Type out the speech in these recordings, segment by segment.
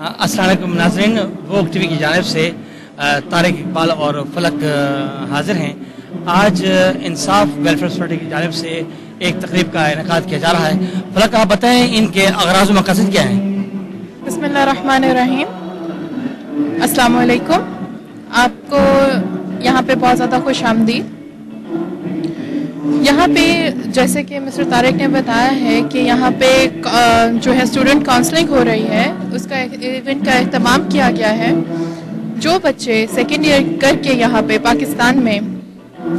السلام علیکم ناظرین، ووگ ٹی وی کی جانب سے طارق اقبال اور فلک حاضر ہیں۔ آج انصاف ویلفیئر سوسائٹی کی جانب سے ایک تقریب کا انعقاد کیا جا رہا ہے۔ فلک، آپ بتائیں ان کے اغراض و مقاصد کیا ہیں؟ بسم اللہ الرحمن الرحیم۔ السلام علیکم، آپ کو یہاں پہ بہت زیادہ خوش آمدید۔ یہاں پہ جیسے کہ مسٹر طارق نے بتایا ہے کہ یہاں پہ جو ہے اسٹوڈنٹ کاؤنسلنگ ہو رہی ہے، اس کا ایونٹ کا اہتمام کیا گیا ہے۔ جو بچے سیکنڈ ایئر کر کے یہاں پہ پاکستان میں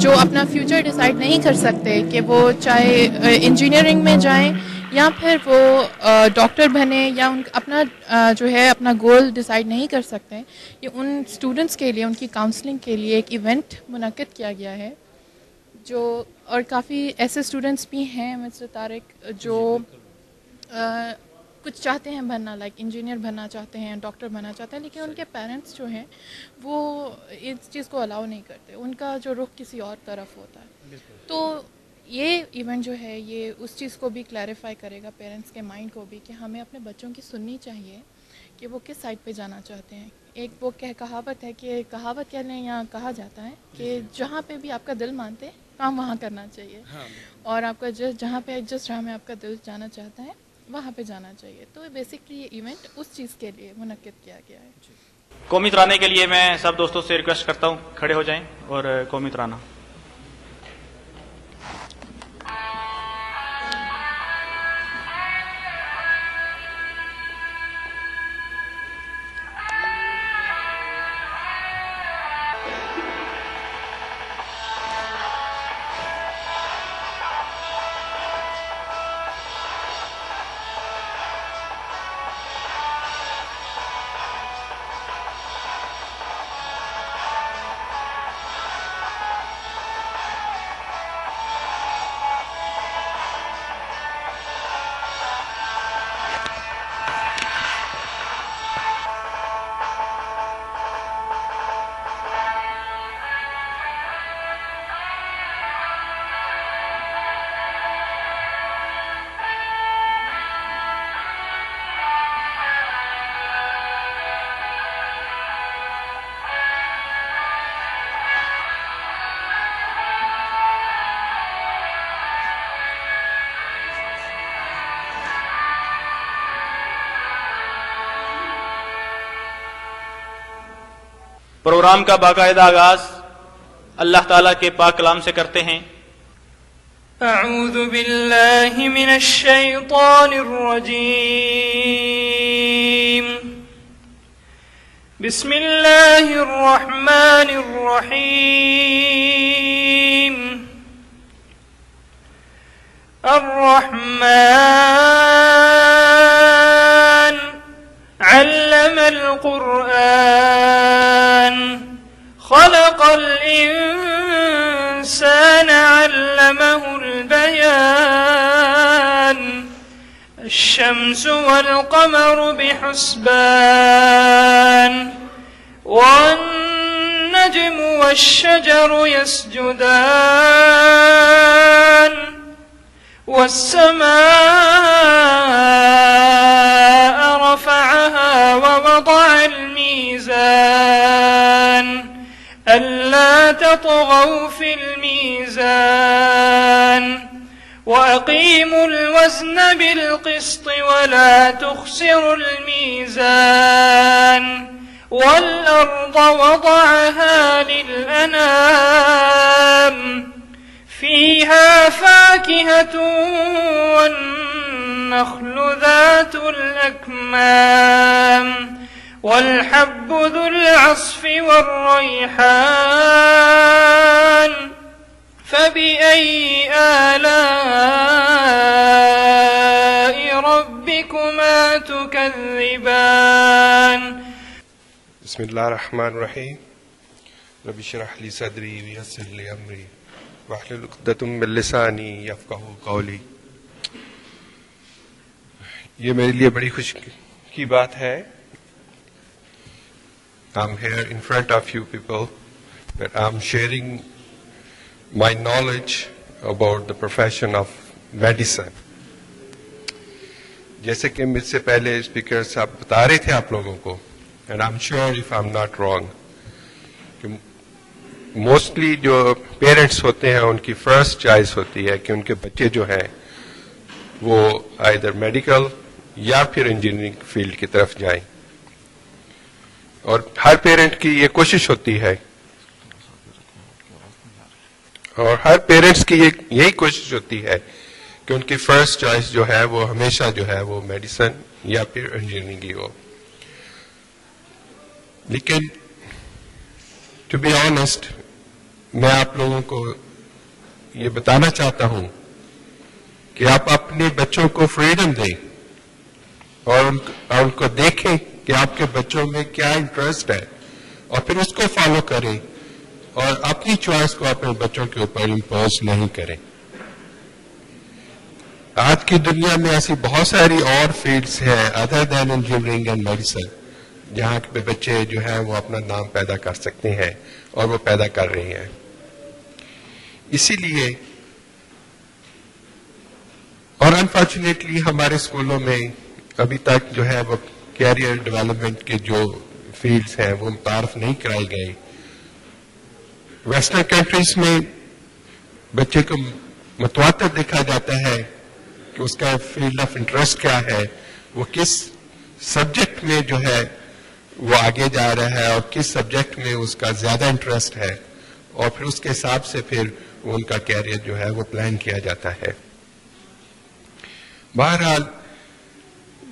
جو اپنا فیوچر ڈیسائیڈ نہیں کر سکتے کہ وہ چاہے انجینئرنگ میں جائیں یا پھر وہ ڈاکٹر بنے یا ان اپنا جو ہے اپنا گول ڈیسائیڈ نہیں کر سکتے، یہ ان اسٹوڈنٹس کے لیے ان کی کاؤنسلنگ کے لیے ایک ایونٹ منعقد کیا گیا ہے۔ جو اور کافی ایسے اسٹوڈنٹس بھی ہیں مسٹر طارق جو کچھ چاہتے ہیں بننا، لائک انجینئر بننا چاہتے ہیں، ڈاکٹر بننا چاہتے ہیں، لیکن ان کے پیرنٹس جو ہیں وہ اس چیز کو الاؤ نہیں کرتے، ان کا جو رخ کسی اور طرف ہوتا ہے۔ تو یہ ایونٹ جو ہے یہ اس چیز کو بھی کلیریفائی کرے گا، پیرنٹس کے مائنڈ کو بھی، کہ ہمیں اپنے بچوں کی سننی چاہیے کہ وہ کس سائڈ پہ جانا چاہتے ہیں۔ ایک وہ کہاوت ہے کہ کہاوت کہہ لیں یا کہا جاتا ہے کہ جہاں پہ بھی آپ کا دل مانتے کام وہاں کرنا چاہیے، اور آپ کا جہاں پہ جس راہ میں آپ کا دل جانا چاہتا ہے وہاں پہ جانا چاہیے۔ تو بیسکلی یہ ایونٹ اس چیز کے لیے منعقد کیا گیا ہے۔ قومی ترانے کے لیے میں سب دوستوں سے ریکویسٹ کرتا ہوں کھڑے ہو جائیں اور قومی ترانہ۔ پروگرام کا باقاعدہ آغاز اللہ تعالیٰ کے پاک کلام سے کرتے ہیں۔ اعوذ باللہ من الشیطان الرجیم، بسم اللہ الرحمن الرحیم۔ الرحمن علم القرآن، خلق الإنسان علمه البيان، الشمس والقمر بحسبان، والنجم والشجر يسجدان، والسماء رفعها ووضع الميزان، ألا تطغوا في الميزان، وأقيموا الوزن بالقسط ولا تخسروا الميزان، والأرض وضعها للأنام، فيها فاكهة والنخل ذات الأكمام، والحب ذو العصف والريحان، فبأي آلاء ربكما تكذبان؟ بسم اللہ الرحمن الرحیم، رب اشرح لی صدری ویسر لی امری واحلل عقدۃ من لسانی یفقہوا قولی۔ یہ میرے لیے بڑی خوشی کی بات ہے۔ I'm here in front of you people, but I'm sharing my knowledge about the profession of medicine. جیسے کہ مجھ سے پہلے اسپیکر صاحب بتا رہے تھے آپ لوگوں کو، and I am sure if I am not wrong, کہ موسٹلی جو پیرنٹس ہوتے ہیں ان کی فرسٹ چوائس ہوتی ہے کہ ان کے بچے جو ہیں وہ آئیدر میڈیکل یا پھر انجینئرنگ فیلڈ کی طرف جائیں، اور ہر پیرنٹ کی یہ کوشش ہوتی ہے، اور ہر پیرنٹس کی یہی کوشش ہوتی ہے کہ ان کی فرسٹ چوائس جو ہے وہ ہمیشہ جو ہے وہ میڈیسن یا پھر انجینئرنگ ہی ہو. لیکن ٹو بی آنےسٹ میں آپ لوگوں کو یہ بتانا چاہتا ہوں کہ آپ اپنے بچوں کو فریڈم دیں اور ان کو دیکھیں کہ آپ کے بچوں میں کیا انٹرسٹ ہے، اور پھر اس کو فالو کریں، اور اپنی چوائس کو اپنے بچوں کے اوپر امپوز نہیں کریں. آج کی دنیا میں ایسی بہت ساری اور فیلڈز ہیں other than engineering and medicine جہاں پہ بچے جو ہیں وہ اپنا نام پیدا کر سکتے ہیں، اور وہ پیدا کر رہے ہیں. اسی لیے اور انفارچونیٹلی ہمارے اسکولوں میں ابھی تک جو ہے وہ کیریئر ڈیولپمنٹ کے جو فیلڈز ہیں وہ متعارف نہیں کرائے گئے. ویسٹرن کنٹریز میں بچے کو متواتر دیکھا جاتا ہے کہ اس کا فیلڈ آف انٹرسٹ کیا ہے، وہ کس سبجیکٹ میں جو ہے وہ آگے جا رہا ہے اور کس سبجیکٹ میں اس کا زیادہ انٹرسٹ ہے، اور پھر اس کے حساب سے پھر ان کا کیریئر جو ہے وہ پلان کیا جاتا ہے. بہرحال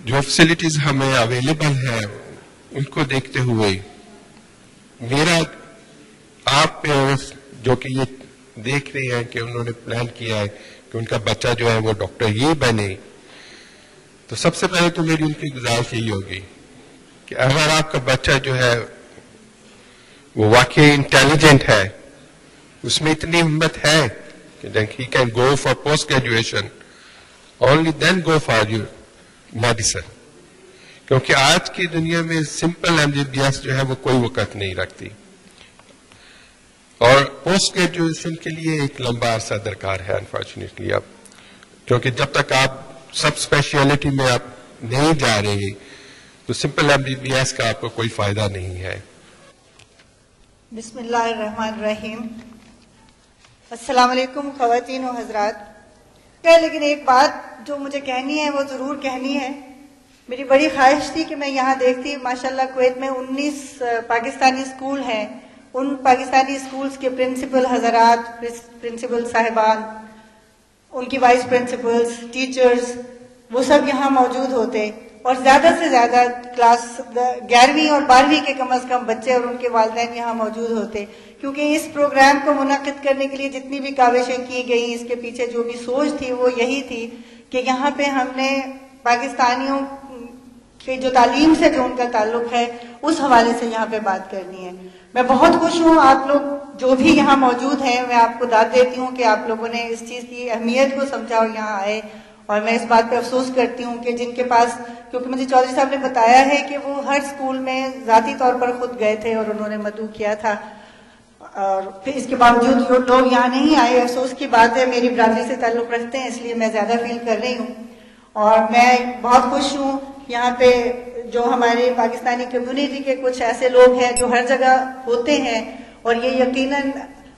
جو فیسلٹیز ہمیں اویلیبل ہیں ان کو دیکھتے ہوئے میرا آپ جو کہ یہ دیکھ رہے ہیں کہ انہوں نے پلان کیا ہے کہ ان کا بچہ جو ہے وہ ڈاکٹر یہ بنے، تو سب سے پہلے تو میری ان کی گزارش یہی ہوگی کہ اگر آپ کا بچہ جو ہے وہ واقعی انٹیلیجنٹ ہے، اس میں اتنی ہمت ہے کہ he can go for post graduation, only then go for your medicine, کیونکہ آج کی دنیا میں سمپل MBBS جو ہے وہ کوئی وقت نہیں رکھتی، اور پوسٹ گریجویشن کے لیے ایک لمبا عرصہ درکار ہے انفارچونیٹلی اب، کیونکہ جب تک آپ سب اسپیشلٹی میں آپ نہیں جا رہے تو سمپل MBBS کا آپ کو کوئی فائدہ نہیں ہے. بسم اللہ الرحمن الرحیم. السلام علیکم خواتین و حضرات. لیکن ایک بات جو مجھے کہنی ہے وہ ضرور کہنی ہے. میری بڑی خواہش تھی کہ میں یہاں دیکھتی، ماشاءاللہ کویت میں 19 پاکستانی اسکول ہیں، ان پاکستانی اسکولز کے پرنسپل حضرات، پرنسپل صاحبان، ان کی وائس پرنسپلز، ٹیچرز، وہ سب یہاں موجود ہوتے، اور زیادہ سے زیادہ کلاس 11ویں اور 12ویں کے کم از کم بچے اور ان کے والدین یہاں موجود ہوتے، کیونکہ اس پروگرام کو منعقد کرنے کے لیے جتنی بھی کاوشیں کی گئی، اس کے پیچھے جو بھی سوچ تھی وہ یہی تھی کہ یہاں پہ ہم نے پاکستانیوں کی جو تعلیم سے جو ان کا تعلق ہے اس حوالے سے یہاں پہ بات کرنی ہے. میں بہت خوش ہوں آپ لوگ جو بھی یہاں موجود ہیں، میں آپ کو داد دیتی ہوں کہ آپ لوگوں نے اس چیز کی اہمیت کو سمجھا اور یہاں آئے، اور میں اس بات پہ افسوس کرتی ہوں کہ جن کے پاس، کیونکہ مجھے چودھری صاحب نے بتایا ہے کہ وہ ہر اسکول میں ذاتی طور پر خود گئے تھے اور انہوں نے مدعو کیا تھا، اور پھر اس کے باوجود جو لوگ یہاں نہیں آئے، افسوس کی بات ہے. میری برادری سے تعلق رکھتے ہیں اس لیے میں زیادہ فیل کر رہی ہوں، اور میں بہت خوش ہوں یہاں پہ جو ہمارے پاکستانی کمیونٹی کے کچھ ایسے لوگ ہیں جو ہر جگہ ہوتے ہیں، اور یہ یقیناً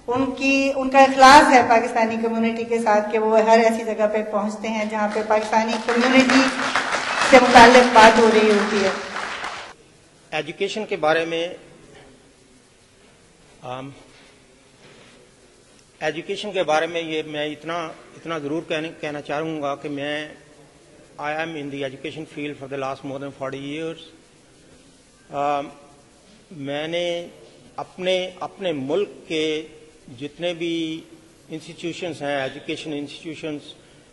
ان کا اخلاص ہے پاکستانی کمیونٹی کے ساتھ کہ وہ ہر ایسی جگہ پہ پہنچتے ہیں جہاں پہ پاکستانی کمیونٹی سے متعلق بات ہو رہی ہوتی ہے. ایجوکیشن کے بارے میں یہ میں اتنا ضرور کہنا چاہوں گا کہ میں I am in the education field for the last more than 40 years. میں نے اپنے ملک کے جتنے بھی انسٹیٹیوشنز ہیں، ایجوکیشن انسٹیٹیوشنز،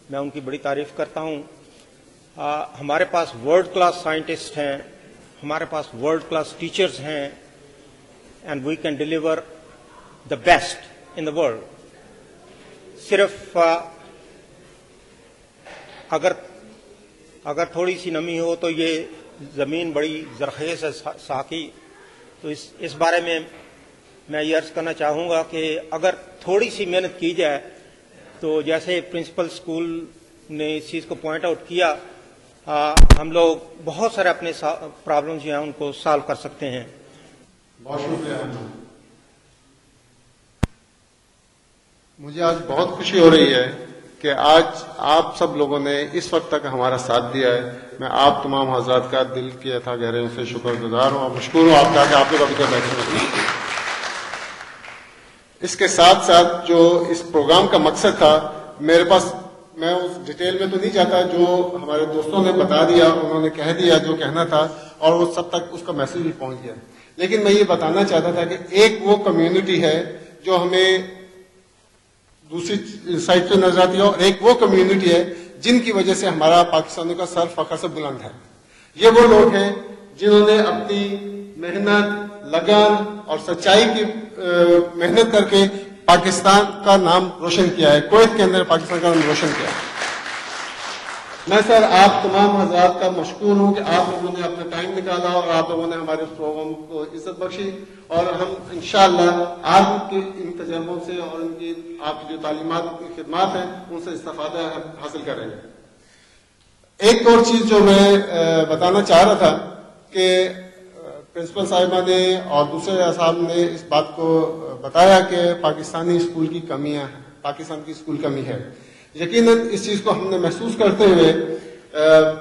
میں ان کی بڑی تعریف کرتا ہوں. ہمارے پاس ورلڈ کلاس سائنٹسٹ ہیں، ہمارے پاس ورلڈ کلاس ٹیچرز ہیں، and we can deliver the best in the world. صرف اگر تھوڑی سی نمی ہو تو یہ زمین بڑی زرخیز ہے ساقی. تو اس بارے میں یہ عرض کرنا چاہوں گا کہ اگر تھوڑی سی محنت کی جائے تو جیسے پرنسپل اسکول نے اس چیز کو پوائنٹ آؤٹ کیا ہم لوگ بہت سارے اپنے پرابلم جو ہیں ان کو سالو کر سکتے ہیں. بہت شکریہ. مجھے آج بہت خوشی ہو رہی ہے کہ آج آپ سب لوگوں نے اس وقت تک ہمارا ساتھ دیا ہے. میں آپ تمام حضرات کا دل کی تھا گہرائیوں سے شکر گزار ہوں اور مشکور ہوں آپ کا کہ آپ لوگ ابھی تک بیٹھے ہوئے. اس کے ساتھ ساتھ جو اس پروگرام کا مقصد تھا میرے پاس، میں اس ڈیٹیل میں تو نہیں جاتا، جو ہمارے دوستوں نے بتا دیا، انہوں نے کہہ دیا جو کہنا تھا اور وہ سب تک اس کا میسج بھی پہنچ گیا. لیکن میں یہ بتانا چاہتا تھا کہ ایک وہ کمیونٹی ہے جو ہمیں دوسری سائڈ پہ نظر آتی ہے اور ایک وہ کمیونٹی ہے جن کی وجہ سے ہمارا پاکستانیوں کا سر فخر سے بلند ہے. یہ وہ لوگ ہیں جنہوں نے اپنی محنت، لگن اور سچائی کی محنت کر کے پاکستان کا نام روشن کیا ہے، کویت کے اندر پاکستان کا نام روشن کیا ہے. میں سر آپ تمام حضرات کا مشکور ہوں کہ آپ لوگوں نے اپنا ٹائم نکالا اور آپ لوگوں نے ہمارے اس پروگرام کو عزت بخشی، اور ہم انشاءاللہ آپ کے ان تجربوں سے اور ان کی آپ کی جو تعلیمات کی خدمات ہیں ان سے استفادہ حاصل کر رہے ہیں. ایک اور چیز جو میں بتانا چاہ رہا تھا کہ پرنسپل صاحبہ نے اور دوسرے اصحاب نے اس بات کو بتایا کہ پاکستانی اسکول کی کمیاں ہیں، پاکستان کی اسکول کمی ہے. یقیناً اس چیز کو ہم نے محسوس کرتے ہوئے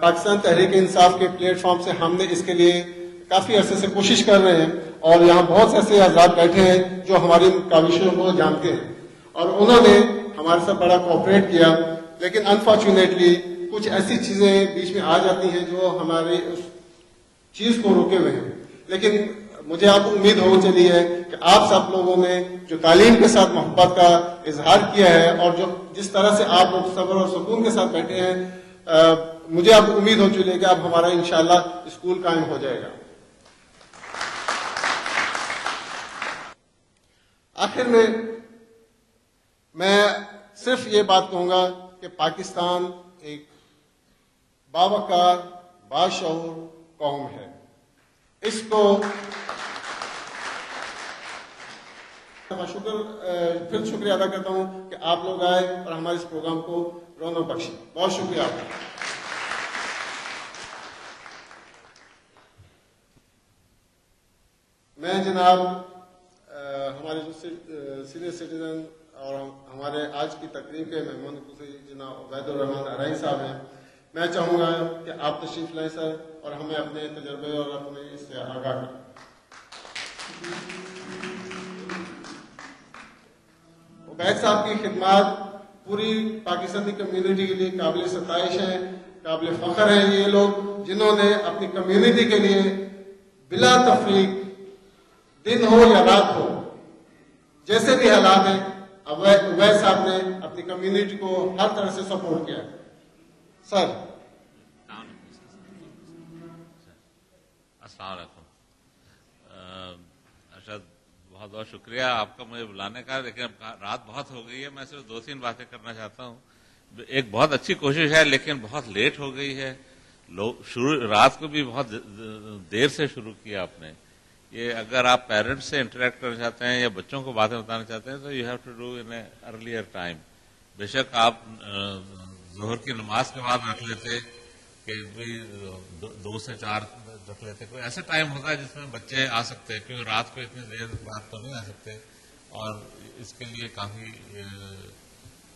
پاکستان تحریک انصاف کے پلیٹ فارم سے ہم نے اس کے لیے کافی عرصے سے کوشش کر رہے ہیں، اور یہاں بہت سے ایسے حضرات بیٹھے ہیں جو ہماری کاوشوں کو جانتے ہیں اور انہوں نے ہمارے ساتھ بڑا کوآپریٹ کیا. لیکن انفارچونیٹلی کچھ ایسی چیزیں بیچ میں آ جاتی ہیں جو ہمارے اس چیز کو روکے ہوئے ہیں. لیکن مجھے آپ کو امید ہو چلی ہے کہ آپ سب لوگوں نے جو تعلیم کے ساتھ محبت کا اظہار کیا ہے اور جو جس طرح سے آپ لوگ صبر اور سکون کے ساتھ بیٹھے ہیں، مجھے آپ کو امید ہو چلی ہے کہ اب ہمارا انشاءاللہ اسکول قائم ہو جائے گا. آخر میں صرف یہ بات کہوں گا کہ پاکستان ایک باوقار باشعور قوم ہے. اس کو پھر شکریہ ادا کرتا ہوں کہ آپ لوگ آئے اور ہمارے اس پروگرام کو رونق بخشی. بہت شکریہ آپ کا. میں جناب ہمارے جو سینئر سٹیزن اور ہمارے آج کی تقریب کے مہمان جناب عبید الرحمان ارائی صاحب ہیں، میں چاہوں گا کہ آپ تشریف لائیں سر اور ہمیں اپنے تجربے اور اپنے اس سے آگاہ کریں. عبید صاحب کی خدمات پوری پاکستانی کمیونٹی کے لیے قابل ستائش ہیں، قابل فخر ہیں. یہ لوگ جنہوں نے اپنی کمیونٹی کے لیے بلا تفریق دن ہو یا رات ہو جیسے بھی حالات ہیں، عبید صاحب نے اپنی کمیونٹی کو ہر طرح سے سپورٹ کیا. سر السلام علیکم. ارشد بہت بہت شکریہ آپ کا مجھے بلانے کا، لیکن رات بہت ہو گئی ہے. میں صرف 2-3 باتیں کرنا چاہتا ہوں. ایک بہت اچھی کوشش ہے لیکن بہت لیٹ ہو گئی ہے. رات کو بھی بہت دیر سے شروع کیا آپ نے. یہ اگر آپ پیرنٹس سے انٹریکٹ کرنا چاہتے ہیں یا بچوں کو باتیں بتانا چاہتے ہیں تو you have to do in a earlier time. بے شک آپ ظہر کی نماز کے بعد رکھ لیتے کہ 2 سے 4 رکھ لیتے. کوئی ایسا ٹائم ہوتا ہے جس میں بچے آ سکتے ہیں، کیونکہ رات کو اتنی دیر بعد تو نہیں آ سکتے. اور اس کے لیے کافی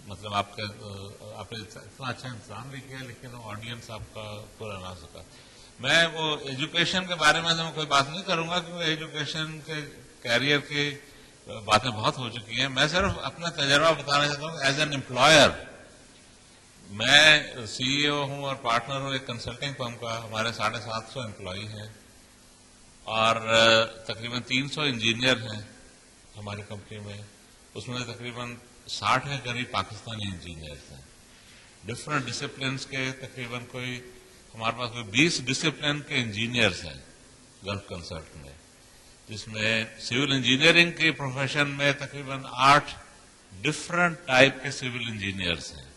مطلب آپ نے اتنا اچھا انتظام بھی کیا لیکن آڈینس آپ کا پورا نہ ہو سکا. میں وہ ایجوکیشن کے بارے میں کوئی بات نہیں کروں گا کیونکہ ایجوکیشن کے کیریئر کی باتیں بہت ہو چکی ہیں. میں صرف اپنا تجربہ بتانا چاہتا ہوں. ایز این امپلائر میں سی ای او ہوں اور پارٹنر ہوں ایک کنسلٹنگ فرم کا. ہمارے 750 امپلائی ہیں اور تقریباً 300 انجینئر ہیں ہماری کمپنی میں. اس میں تقریباً 60 کے قریب پاکستانی انجینئرز ہیں ڈفرینٹ ڈسپلنس کے. تقریباً کوئی ہمارے پاس کوئی 20 ڈسپلن کے انجینئرز ہیں گلف کنسلٹ میں، جس میں سول انجینئرنگ کے پروفیشن میں تقریباً 8 ڈفرینٹ ٹائپ کے سول انجینئرز ہیں.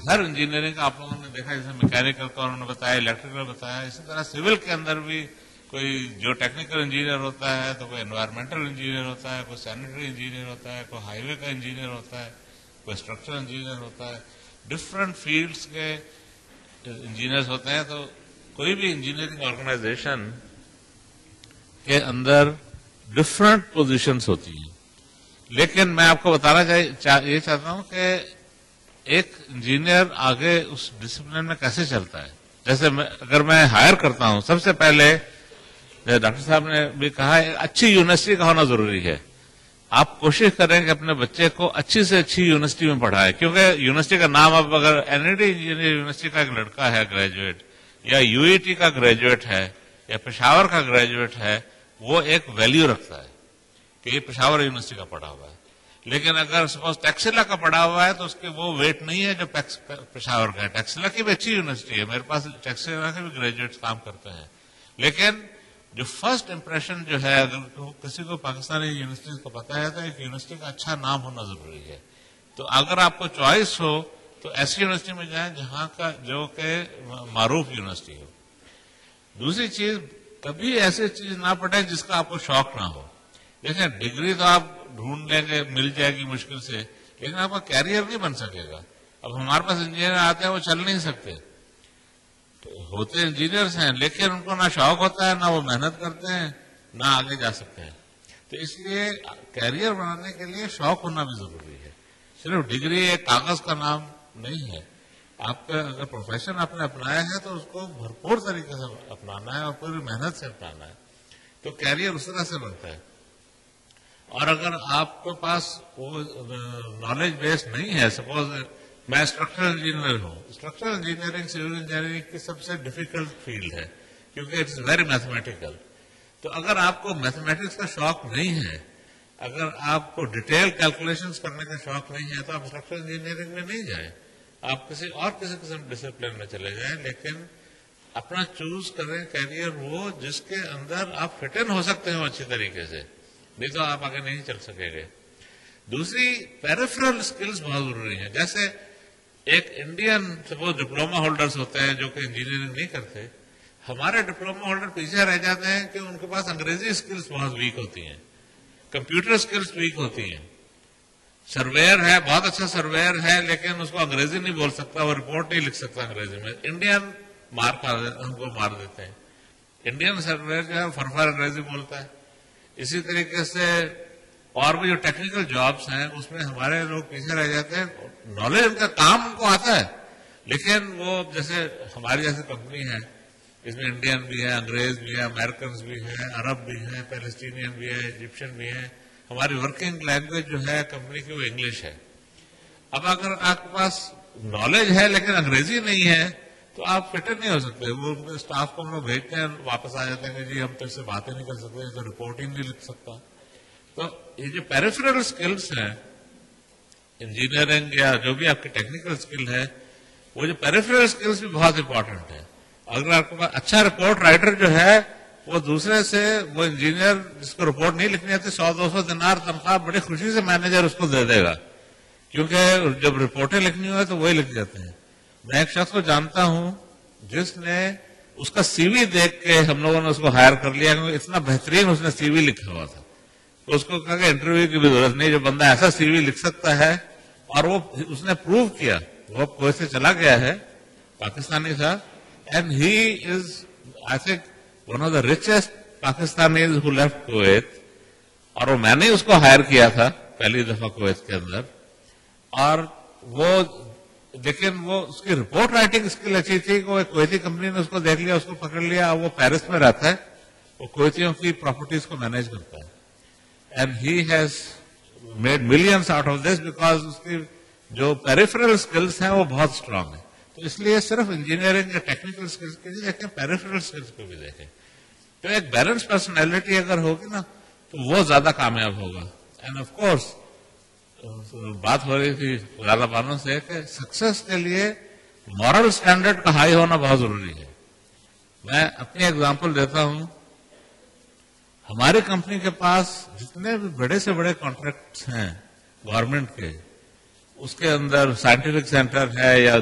ہر انجینئرنگ آپ لوگوں نے دیکھا، جیسے میکینکل کا انہوں نے بتایا، الیکٹریکل بتایا، اسی طرح سول کے اندر بھی کوئی جو ٹیکنیکل انجینئر ہوتا ہے تو کوئی انوائرمنٹل انجینئر ہوتا ہے، کوئی سینیٹری انجینئر ہوتا ہے، کوئی ہائی وے کا انجینئر ہوتا ہے، کوئی اسٹرکچرل انجینئر ہوتا ہے. ڈفرینٹ فیلڈس کے انجینئرز ہوتے ہیں تو کوئی بھی انجینئرنگ آرگنائزیشن کے اندر ڈفرنٹ پوزیشنز ہوتی ہیں، لیکن میں آپ کو بتانا یہ چاہتا ہوں کہ ایک انجینئر آگے اس ڈسپلن میں کیسے چلتا ہے. جیسے اگر میں ہائر کرتا ہوں، سب سے پہلے ڈاکٹر صاحب نے بھی کہا اچھی یونیورسٹی کا ہونا ضروری ہے. آپ کوشش کریں کہ اپنے بچے کو اچھی سے اچھی یونیورسٹی میں پڑھائیں، کیونکہ یونیورسٹی کا نام اب اگر NIT انجینئر یونیورسٹی کا ایک لڑکا ہے گریجویٹ، یا UET کا گریجویٹ ہے، یا پشاور کا گریجویٹ ہے، وہ ایک ویلیو رکھتا ہے کہ یہ پشاور یونیورسٹی کا پڑھا ہوا ہے. لیکن اگر سپوز ٹیکسلا کا پڑھا ہوا ہے تو اس کے وہ ویٹ نہیں ہے جو پشاور کا ہے. ٹیکسلا کی بھی اچھی یونیورسٹی ہے، میرے پاس ٹیکسلا کے بھی گریجویٹ کام کرتے ہیں، لیکن جو فرسٹ امپریشن جو ہے اگر کسی کو پاکستانی یونیورسٹیز کو پتا ہے تو ایک یونیورسٹی کا اچھا نام ہونا ضروری ہے. تو اگر آپ کو چوائس ہو تو ایسی یونیورسٹی میں جائیں جہاں کا جو کہ معروف یونیورسٹی ہو. دوسری چیز، کبھی ایسی چیز نہ پڑھیں جس کا آپ کو شوق نہ ہو. دیکھیں ڈگری تو آپ ڈھونڈ لیں گے، مل جائے گی مشکل سے، لیکن آپ کا کیریئر نہیں بن سکے گا. اب ہمارے پاس انجینئر آتے ہیں وہ چل نہیں سکتے، ہوتے انجینئرس ہیں لیکن ان کو نہ شوق ہوتا ہے، نہ وہ محنت کرتے ہیں، نہ آگے جا سکتے ہیں. تو اس لیے کیریئر بنانے کے لیے شوق ہونا بھی ضروری ہے. صرف ڈگری ایک کاغذ کا نام نہیں ہے. آپ کا اگر پروفیشن آپ نے اپنایا ہے تو اس کو بھرپور طریقے سے اپنانا ہے اور پوری محنت سے اپنانا ہے، تو کیریئر اس طرح سے بنتا ہے. اور اگر آپ کے پاس وہ نالج بیس نہیں ہے، سپوز میں اسٹرکچرل انجینئر ہوں، اسٹرکچرل انجینئرنگ سول انجینئرنگ کی سب سے ڈیفیکلٹ فیلڈ ہے کیونکہ اٹس ویری میتھمیٹیکل. تو اگر آپ کو میتھمیٹکس کا شوق نہیں ہے، اگر آپ کو ڈیٹیل کیلکولیشنز کرنے کا شوق نہیں ہے تو آپ اسٹرکچرل انجینئرنگ میں نہیں جائیں، آپ کسی قسم ڈسپلن میں چلے جائیں، لیکن اپنا چوز کریں کیریئر وہ جس کے اندر آپ فٹ ان ہو سکتے ہیں اچھی طریقے سے، نہیں تو آپ آگے نہیں چل سکیں گے. دوسری پیریفرل اسکلز بہت ضروری ہیں. جیسے ایک انڈین سپوز ڈپلوما ہولڈرز ہوتے ہیں جو کہ انجینئرنگ نہیں کرتے، ہمارے ڈپلوما ہولڈر پیچھے رہ جاتے ہیں کہ ان کے پاس انگریزی اسکلز بہت ویک ہوتی ہیں، کمپیوٹر اسکلز ویک ہوتی ہیں. سرویئر ہے، بہت اچھا سرویئر ہے، لیکن اس کو انگریزی نہیں بول سکتا، وہ رپورٹ نہیں لکھ سکتا انگریزی میں. انڈین ہم کو مار دیتے ہیں. انڈین سرویئر جو ہے فرفر انگریزی بولتا ہے. اسی طریقے سے اور بھی جو ٹیکنیکل جابس ہیں اس میں ہمارے لوگ پیچھے رہ جاتے ہیں. نالج ان کا کام ان کو آتا ہے، لیکن وہ جیسے ہماری جیسے کمپنی ہے اس میں انڈین بھی ہے، انگریز بھی ہے، امریکنز بھی ہیں، عرب بھی ہیں، پیلسٹینین بھی ہے، ایجپشین بھی ہیں. ہماری ورکنگ لینگویج جو ہے کمپنی کی وہ انگلش ہے. اب اگر آپ کے پاس نالج ہے لیکن انگریزی نہیں ہے تو آپ فٹ نہیں ہو سکتے. وہ ان کے اسٹاف کو ہم لوگ بھیجتے ہیں، واپس آ جاتے ہیں کہ جی ہم تو اس سے باتیں نہیں کر سکتے، تو رپورٹنگ نہیں لکھ سکتا. تو یہ جو پیریفرل اسکلس ہیں انجینئرنگ یا جو بھی آپ کی ٹیکنیکل اسکل ہے، وہ جو پیریفرل اسکلس بھی بہت امپورٹنٹ ہے. اگر آپ کے پاس اچھا رپورٹ رائٹر جو ہے وہ دوسرے سے، وہ انجینئر جس کو رپورٹ نہیں لکھنی آتی 100-200 دینار تنخواہ بڑی خوشی سے مینیجر اس کو دے دے گا، کیونکہ جب رپورٹیں لکھنی ہوئے تو وہی لکھ جاتے ہیں. میں ایک شخص کو جانتا ہوں جس نے اس کا سی وی دیکھ کے ہم لوگوں نے اس کو ہائر کر لیا، کیونکہ اتنا بہترین اس نے سی وی لکھا ہوا تھا. تو اس کو کہا کہ انٹرویو کی بھی ضرورت نہیں، جو بندہ ایسا سی وی لکھ سکتا ہے، اور وہ اس نے پروو کیا. وہ کویت سے چلا گیا ہے، پاکستانی تھا، and he is I think one of the richest Pakistanis who left Kuwait. اور وہ میں نے اس کو ہائر کیا تھا پہلی دفعہ کویت کے اندر. اور وہ لیکن وہ اس کی رپورٹ رائٹنگ اسکل اچھی تھی کہ وہ ایک کویتی کمپنی نے اس کو دیکھ لیا، اس کو پکڑ لیا. وہ پیرس میں رہتا ہے، وہ کویتیوں کی پراپرٹیز کو مینیج کرتا ہے. And he has made millions out of this because اس کی جو پیریفرل اسکلس ہیں وہ بہت اسٹرانگ ہیں. تو اس لیے صرف انجینئرنگ یا ٹیکنیکل اسکلس کے لیے دیکھیں، پیریفرل اسکلس کو بھی دیکھیں. تو ایک بیلنس پرسنالٹی اگر ہوگی نا تو وہ زیادہ کامیاب ہوگا. اینڈ آف کورس بات ہو رہی تھی زیادہ بانوں سے کہ سکسیس کے لیے مورل اسٹینڈرڈ کا ہائی ہونا بہت ضروری ہے. میں اپنی ایگزامپل دیتا ہوں. ہماری کمپنی کے پاس جتنے بھی بڑے سے بڑے کانٹریکٹس ہیں گورنمنٹ کے، اس کے اندر سائنٹیفک سینٹر ہے یا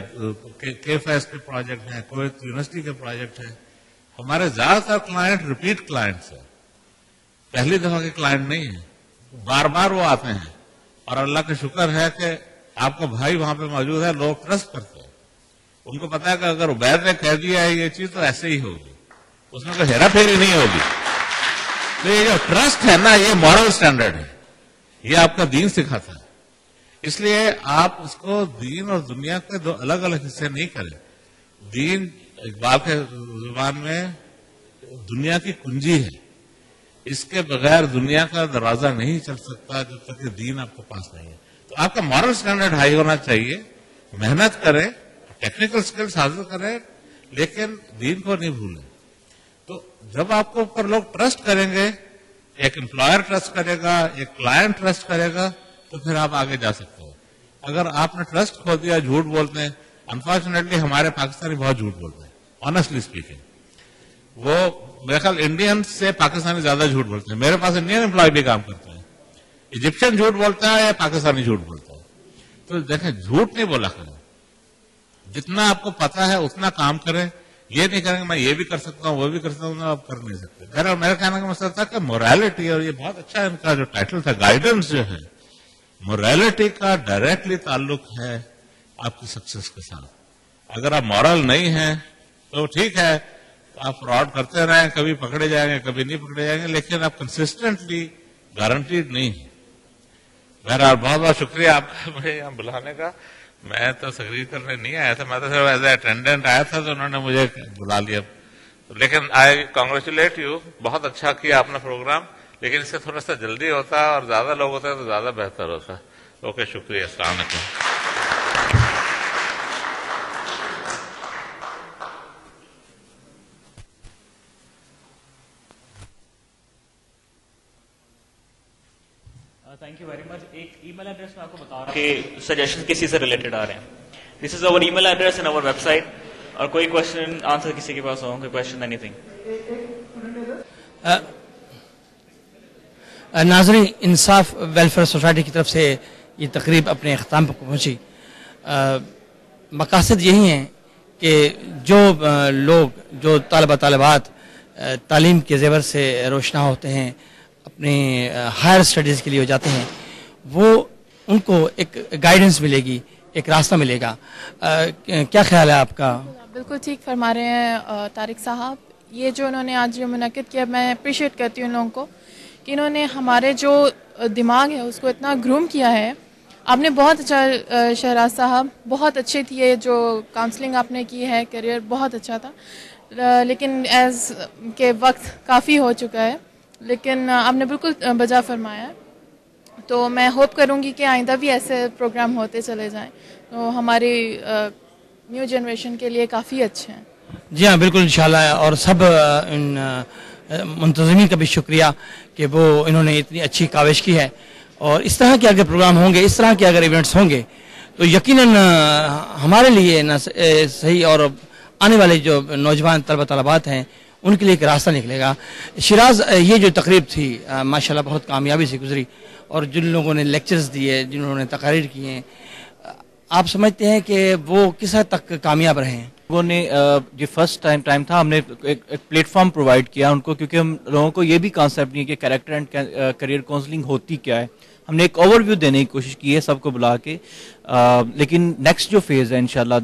کے فیس کے پروجیکٹ ہیں، کوئی یونیورسٹی کے پروجیکٹ ہیں. ہمارے زیادہ تر کلائنٹ ریپیٹ کلائنٹس ہیں، پہلی دفعہ کے کلائنٹ نہیں ہیں، بار بار وہ آتے ہیں. اور اللہ کا شکر ہے کہ آپ کا بھائی وہاں پہ موجود ہے، لوگ ٹرسٹ کرتے ہیں. ان کو پتا ہے کہ اگر عبید نے کہہ دیا ہے یہ چیز تو ایسے ہی ہوگی, اس میں کوئی ہیرا پھیری نہیں ہوگی. تو یہ جو ٹرسٹ ہے نا, یہ مورل اسٹینڈرڈ ہے, یہ آپ کا دین سکھاتا ہے. اس لیے آپ اس کو دین اور دنیا کے دو الگ الگ حصے نہیں کریں. دین اقبال کے زبان میں دنیا کی کنجی ہے, اس کے بغیر دنیا کا دروازہ نہیں چل سکتا جب تک کہ دین آپ کے پاس نہیں ہے. تو آپ کا مورل اسٹینڈرڈ ہائی ہونا چاہیے, محنت کریں, ٹیکنیکل اسکلس حاصل کریں, لیکن دین کو نہیں بھولیں. تو جب آپ کو اوپر لوگ ٹرسٹ کریں گے, ایک امپلائر ٹرسٹ کرے گا, ایک کلائنٹ ٹرسٹ کرے گا, تو پھر آپ آگے جا سکتے ہو. اگر آپ نے ٹرسٹ کھو دیا, جھوٹ بولتے ہیں. انفارچونیٹلی ہمارے پاکستانی بہت جھوٹ بولتے ہیں, آنیسٹلی اسپیکنگ. وہ میرے خیال انڈین سے پاکستانی زیادہ جھوٹ بولتے ہیں. میرے پاس انڈین امپلائی بھی کام کرتے ہیں. ایجپشین جھوٹ بولتا ہے یا پاکستانی جھوٹ بولتا ہے. تو دیکھیں, جھوٹ نہیں بولا کریں, جتنا آپ کو پتا ہے اتنا کام کریں. یہ نہیں کریں گے میں یہ بھی کر سکتا ہوں وہ بھی کر سکتا ہوں, آپ کر نہیں سکتے. میرا کہنے کا مطلب تھا کہ موریلٹی, اور یہ بہت اچھا ان کا جو ٹائٹل تھا گائیڈنس جو ہے, موریلٹی کا ڈائریکٹلی تعلق ہے آپ کی سکسیس کے ساتھ. اگر آپ مورل نہیں ہیں تو ٹھیک ہے, آپ فراڈ کرتے رہیں, کبھی پکڑے جائیں گے کبھی نہیں پکڑے جائیں گے, لیکن آپ کنسسٹنٹلی گارنٹیڈ نہیں ہیں. بہرحال بہت بہت شکریہ آپ کا مجھے یہاں بلانے کا. میں تو تقریر کرنے نہیں آیا تھا, میں تو صرف ایز اے اٹینڈنٹ آیا تھا, تو انہوں نے مجھے بلا لیا. لیکن آئی کانگریچولیٹ یو, بہت اچھا کیا آپ نے پروگرام, لیکن اس سے تھوڑا سا جلدی ہوتا اور زیادہ لوگ ہوتے تو زیادہ بہتر ہوتا. اوکے, شکریہ, السلام علیکم. Thank you very much. ایک ای میل ایڈریس میں آپ کو بتا رہا ہوں کہ سجیشن کسی سے ریلیٹڈ آ رہے ہیں. This is our email address and our website. اور کوئی کوشچن آنسر کسی کے پاس ہو, کوئی کوشچن اینی تھنگ. ناظرین, انصاف ویلفیئر سوسائٹی کی طرف سے یہ تقریب اپنے اختتام پر پہنچی. مقاصد یہی ہیں کہ جو لوگ, جو طالبات تعلیم کے زیور سے روشنا ہوتے ہیں, اپنے ہائر اسٹڈیز کے لیے ہو جاتے ہیں, وہ ان کو ایک گائیڈنس ملے گی, ایک راستہ ملے گا. کیا خیال ہے آپ کا؟ بالکل ٹھیک فرما رہے ہیں طارق صاحب. یہ جو انہوں نے آج جو منعقد کیا, میں اپریشیٹ کرتی ہوں ان لوگوں کو کہ انہوں نے ہمارے جو دماغ ہے اس کو اتنا گروم کیا ہے. آپ نے بہت اچھا, شہراز صاحب بہت اچھے تھی, یہ جو کاؤنسلنگ آپ نے کی ہے, کیریئر بہت اچھا تھا. لیکن ایز کہ وقت کافی ہو چکا ہے, لیکن آپ نے بالکل بجا فرمایا ہے. تو میں ہوپ کروں گی کہ آئندہ بھی ایسے پروگرام ہوتے چلے جائیں, تو ہماری نیو جنریشن کے لیے کافی اچھے ہیں. جی ہاں, بالکل انشاءاللہ. اور سب ان منتظمین کا بھی شکریہ کہ وہ انہوں نے اتنی اچھی کاوش کی ہے. اور اس طرح کے اگر پروگرام ہوں گے, اس طرح کے اگر ایونٹس ہوں گے, تو یقیناً ہمارے لیے نہ صحیح اور آنے والے جو نوجوان طلبات ہیں ان کے لیے ایک راستہ نکلے گا. شیراز, یہ جو تقریب تھی ماشاءاللہ بہت کامیابی سے گزری, اور جن لوگوں نے لیکچرز دیے, جنہوں نے تقاریر کی ہیں, آپ سمجھتے ہیں کہ وہ کس حد تک کامیاب رہے ہیں؟ لوگوں نے جو فرسٹ ٹائم تھا, ہم نے ایک پلیٹ فارم پرووائڈ کیا ان کو, کیونکہ ہم لوگوں کو یہ بھی کانسیپٹ نہیں ہے کہ کریکٹر اینڈ کریئر کاؤنسلنگ ہوتی کیا ہے. ہم نے ایک اوور ویو دینے کی کوشش کی ہے سب کو بلا کے. لیکن نیکسٹ جو فیز ہے انشاءاللہ,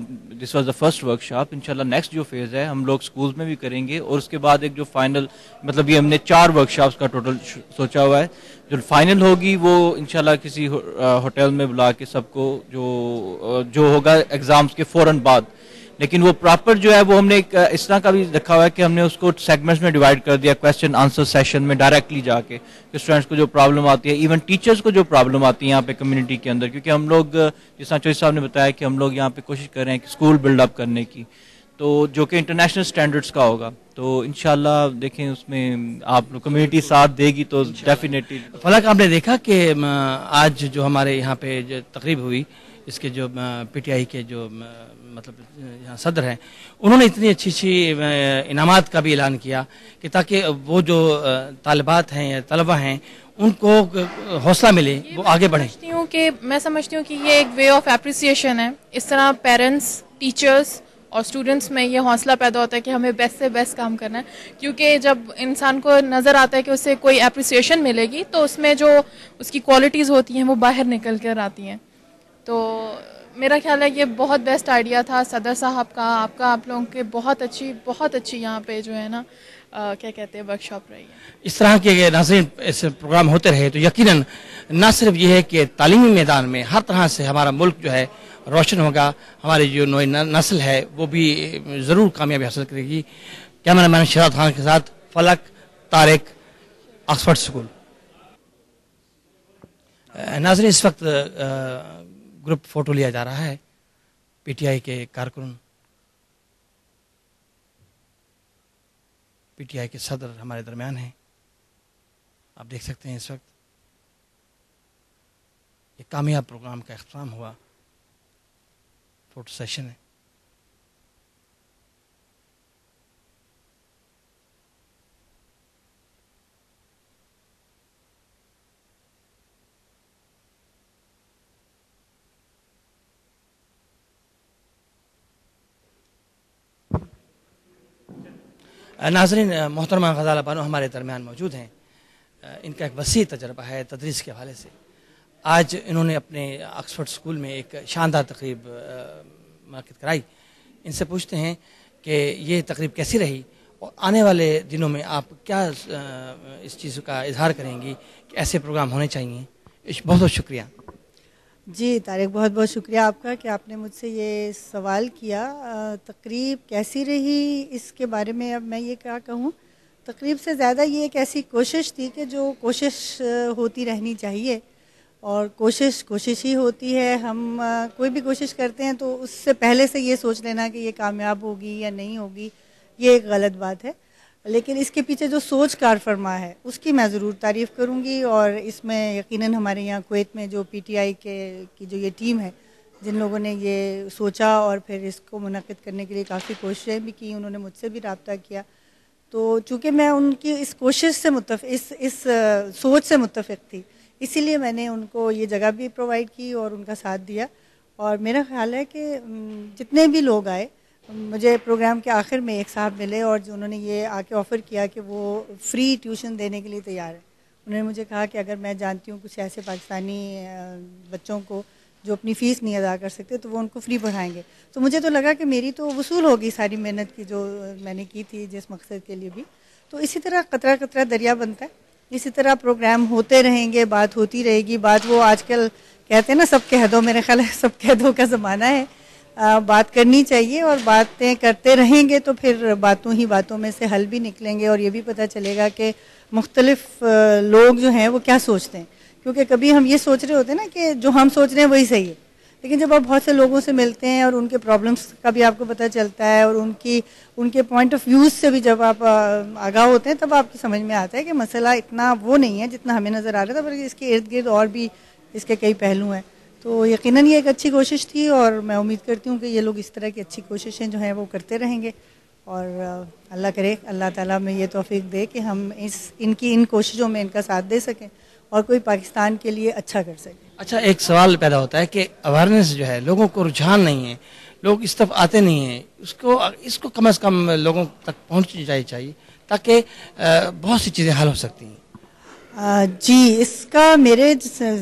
this was the first work shop, انشاءاللہ نیکسٹ جو فیز ہے ہم لوگ سکولز میں بھی کریں گے, اور اس کے بعد ایک جو فائنل, مطلب یہ ہم نے 4 ورک شاپس کا ٹوٹل سوچا ہوا ہے. جو فائنل ہوگی وہ انشاءاللہ کسی ہوٹل میں بلا کے سب کو جو ہوگا ایگزامز کے فوراً بعد. لیکن وہ پراپر جو ہے وہ ہم نے ایک اس طرح کا بھی رکھا ہوا ہے کہ ہم نے اس کو سیگمنٹس میں ڈیوائڈ کر دیا, کویسچن آنسر سیشن میں ڈائریکٹلی جا کے اسٹوڈنٹس کو جو پرابلم آتی ہے, ایون ٹیچرز کو جو پرابلم آتی ہے یہاں پہ کمیونٹی کے اندر, کیونکہ ہم لوگ جس طرح چوہدری صاحب نے بتایا کہ ہم لوگ یہاں پہ کوشش کر رہے ہیں کہ اسکول بلڈ اپ کرنے کی, تو جو کہ انٹرنیشنل سٹینڈرڈز کا ہوگا. تو انشاءاللہ دیکھیں اس میں آپ کمیونٹی ساتھ دے گی تو ڈیفینیٹلی. فلک, آپ نے دیکھا کہ آج جو ہمارے یہاں پہ جو تقریب ہوئی, اس کے جو پی ٹی آئی کے جو مطلب یہاں صدر ہیں, انہوں نے اتنی اچھی انعامات کا بھی اعلان کیا کہ تاکہ وہ جو طالبات ہیں یا طلبہ ہیں ان کو حوصلہ ملے, وہ آگے بڑھیں. میں سمجھتی ہوں کہ یہ ایک وے آف اپریسیشن ہے. اس طرح پیرنٹس, ٹیچرس اور اسٹوڈنٹس میں یہ حوصلہ پیدا ہوتا ہے کہ ہمیں بیسٹ سے بیسٹ کام کرنا ہے, کیونکہ جب انسان کو نظر آتا ہے کہ اسے کوئی اپریسیشن ملے گی تو اس میں جو اس کی کوالٹیز ہوتی ہیں وہ باہر نکل کر آتی ہیں. تو میرا خیال ہے یہ بہت بیسٹ آئیڈیا تھا صدر صاحب کا، آپ لوگوں کے بہت اچھی یہاں پہ جو ہے نا کیا کہتے ہیں ورک شاپ رہی ہے. اس طرح کے ناظرین ایسے پروگرام ہوتے رہے تو یقیناً نہ صرف یہ ہے کہ تعلیمی میدان میں ہر طرح سے ہمارا ملک جو ہے روشن ہوگا، ہماری جو نئی نسل ہے وہ بھی ضرور کامیابی حاصل کرے گی. کیمرہ مین شہزاد خان کے ساتھ فلک، طارق، آکسفورڈ اسکول. ناظرین اس وقت گروپ فوٹو لیا جا رہا ہے. پی ٹی آئی کے کارکن، پی ٹی آئی کے صدر ہمارے درمیان ہیں. آپ دیکھ سکتے ہیں اس وقت یہ کامیاب پروگرام کا اختتام ہوا، فوٹو سیشن ہے. ناظرین، محترمہ غزالہ بانو ہمارے درمیان موجود ہیں. ان کا ایک وسیع تجربہ ہے تدریس کے حوالے سے. آج انہوں نے اپنے آکسفورڈ اسکول میں ایک شاندار تقریب منعقد کرائی. ان سے پوچھتے ہیں کہ یہ تقریب کیسی رہی اور آنے والے دنوں میں آپ کیا اس چیز کا اظہار کریں گی کہ ایسے پروگرام ہونے چاہیے. بہت بہت شکریہ. جی طارق، بہت بہت شکریہ آپ کا کہ آپ نے مجھ سے یہ سوال کیا. تقریب کیسی رہی اس کے بارے میں اب میں یہ کیا کہوں. تقریب سے زیادہ یہ ایک ایسی کوشش تھی کہ جو کوشش ہوتی رہنی چاہیے، اور کوشش ہی ہوتی ہے. ہم کوئی بھی کوشش کرتے ہیں تو اس سے پہلے سے یہ سوچ لینا کہ یہ کامیاب ہوگی یا نہیں ہوگی، یہ ایک غلط بات ہے. لیکن اس کے پیچھے جو سوچ کار فرما ہے اس کی میں ضرور تعریف کروں گی. اور اس میں یقیناً ہمارے یہاں کویت میں جو پی ٹی آئی کی جو یہ ٹیم ہے، جن لوگوں نے یہ سوچا اور پھر اس کو منعقد کرنے کے لیے کافی کوششیں بھی کی، انہوں نے مجھ سے بھی رابطہ کیا. تو چونکہ میں ان کی اس کوشش سے اس سوچ سے متفق تھی، اسی لیے میں نے ان کو یہ جگہ بھی پرووائڈ کی اور ان کا ساتھ دیا. اور میرا خیال ہے کہ جتنے بھی لوگ آئے، مجھے پروگرام کے آخر میں ایک صاحب ملے اور جو انہوں نے یہ آ کے آفر کیا کہ وہ فری ٹیوشن دینے کے لیے تیار ہے. انہوں نے مجھے کہا کہ اگر میں جانتی ہوں کچھ ایسے پاکستانی بچوں کو جو اپنی فیس نہیں ادا کر سکتے تو وہ ان کو فری پڑھائیں گے. تو مجھے تو لگا کہ میری تو وصول ہوگی ساری محنت کی جو میں نے کی تھی جس مقصد کے لیے بھی. تو اسی طرح قطرہ قطرہ دریا بنتا ہے. اسی طرح پروگرام ہوتے رہیں گے، بات ہوتی رہے گی. بات وہ آج کل کہتے ہیں نا سب کہہ دو، میرے خیال ہے سب کہہ دو کا زمانہ ہے. بات کرنی چاہیے اور باتیں کرتے رہیں گے تو پھر باتوں میں سے حل بھی نکلیں گے. اور یہ بھی پتہ چلے گا کہ مختلف لوگ جو ہیں وہ کیا سوچتے ہیں. کیونکہ کبھی ہم یہ سوچ رہے ہوتے ہیں نا کہ جو ہم سوچ رہے ہیں وہی صحیح ہے، لیکن جب آپ بہت سے لوگوں سے ملتے ہیں اور ان کے پرابلمس کا بھی آپ کو پتہ چلتا ہے اور ان کے پوائنٹ آف ویوز سے بھی جب آپ آگاہ ہوتے ہیں تب آپ کی سمجھ میں آتا ہے کہ مسئلہ اتنا وہ نہیں ہے جتنا ہمیں نظر آ رہا تھا، بلکہ اس کے ارد گرد اور بھی اس کے کئی پہلو ہیں. تو یقیناً یہ ایک اچھی کوشش تھی اور میں امید کرتی ہوں کہ یہ لوگ اس طرح کی اچھی کوششیں جو ہیں وہ کرتے رہیں گے. اور اللہ کرے، اللہ تعالیٰ میں یہ توفیق دے کہ ہم ان کوششوں میں ان کا ساتھ دے سکیں اور کوئی پاکستان کے لیے اچھا کر سکے. اچھا، ایک سوال پیدا ہوتا ہے کہ اویئرنیس جو ہے، لوگوں کو رجحان نہیں ہے، لوگ اس طرف آتے نہیں ہیں. اس کو کم از کم لوگوں تک پہنچنی چاہیے تاکہ بہت سی چیزیں حل ہو سکتی ہیں. جی، اس کا میرے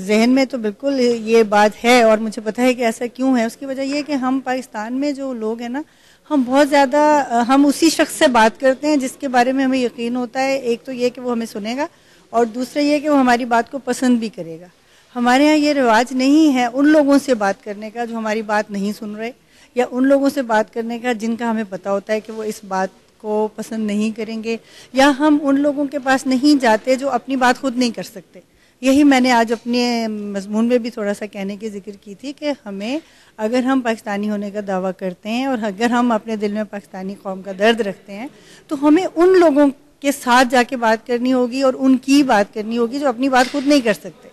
ذہن میں تو بالکل یہ بات ہے اور مجھے پتہ ہے کہ ایسا کیوں ہے. اس کی وجہ یہ ہے کہ ہم پاکستان میں جو لوگ ہیں نا، ہم بہت زیادہ ہم اسی شخص سے بات کرتے ہیں جس کے بارے میں ہمیں یقین ہوتا ہے. ایک تو یہ کہ وہ ہمیں سنے گا اور دوسرا یہ کہ وہ ہماری بات کو پسند بھی کرے گا. ہمارے ہاں یہ رواج نہیں ہے ان لوگوں سے بات کرنے کا جو ہماری بات نہیں سن رہے، یا ان لوگوں سے بات کرنے کا جن کا ہمیں پتہ ہوتا ہے کہ وہ اس بات کو پسند نہیں کریں گے، یا ہم ان لوگوں کے پاس نہیں جاتے جو اپنی بات خود نہیں کر سکتے. یہی میں نے آج اپنے مضمون میں بھی تھوڑا سا کہنے کی ذکر کی تھی کہ ہمیں، اگر ہم پاکستانی ہونے کا دعویٰ کرتے ہیں اور اگر ہم اپنے دل میں پاکستانی قوم کا درد رکھتے ہیں تو ہمیں ان لوگوں کے ساتھ جا کے بات کرنی ہوگی اور ان کی بات کرنی ہوگی جو اپنی بات خود نہیں کر سکتے.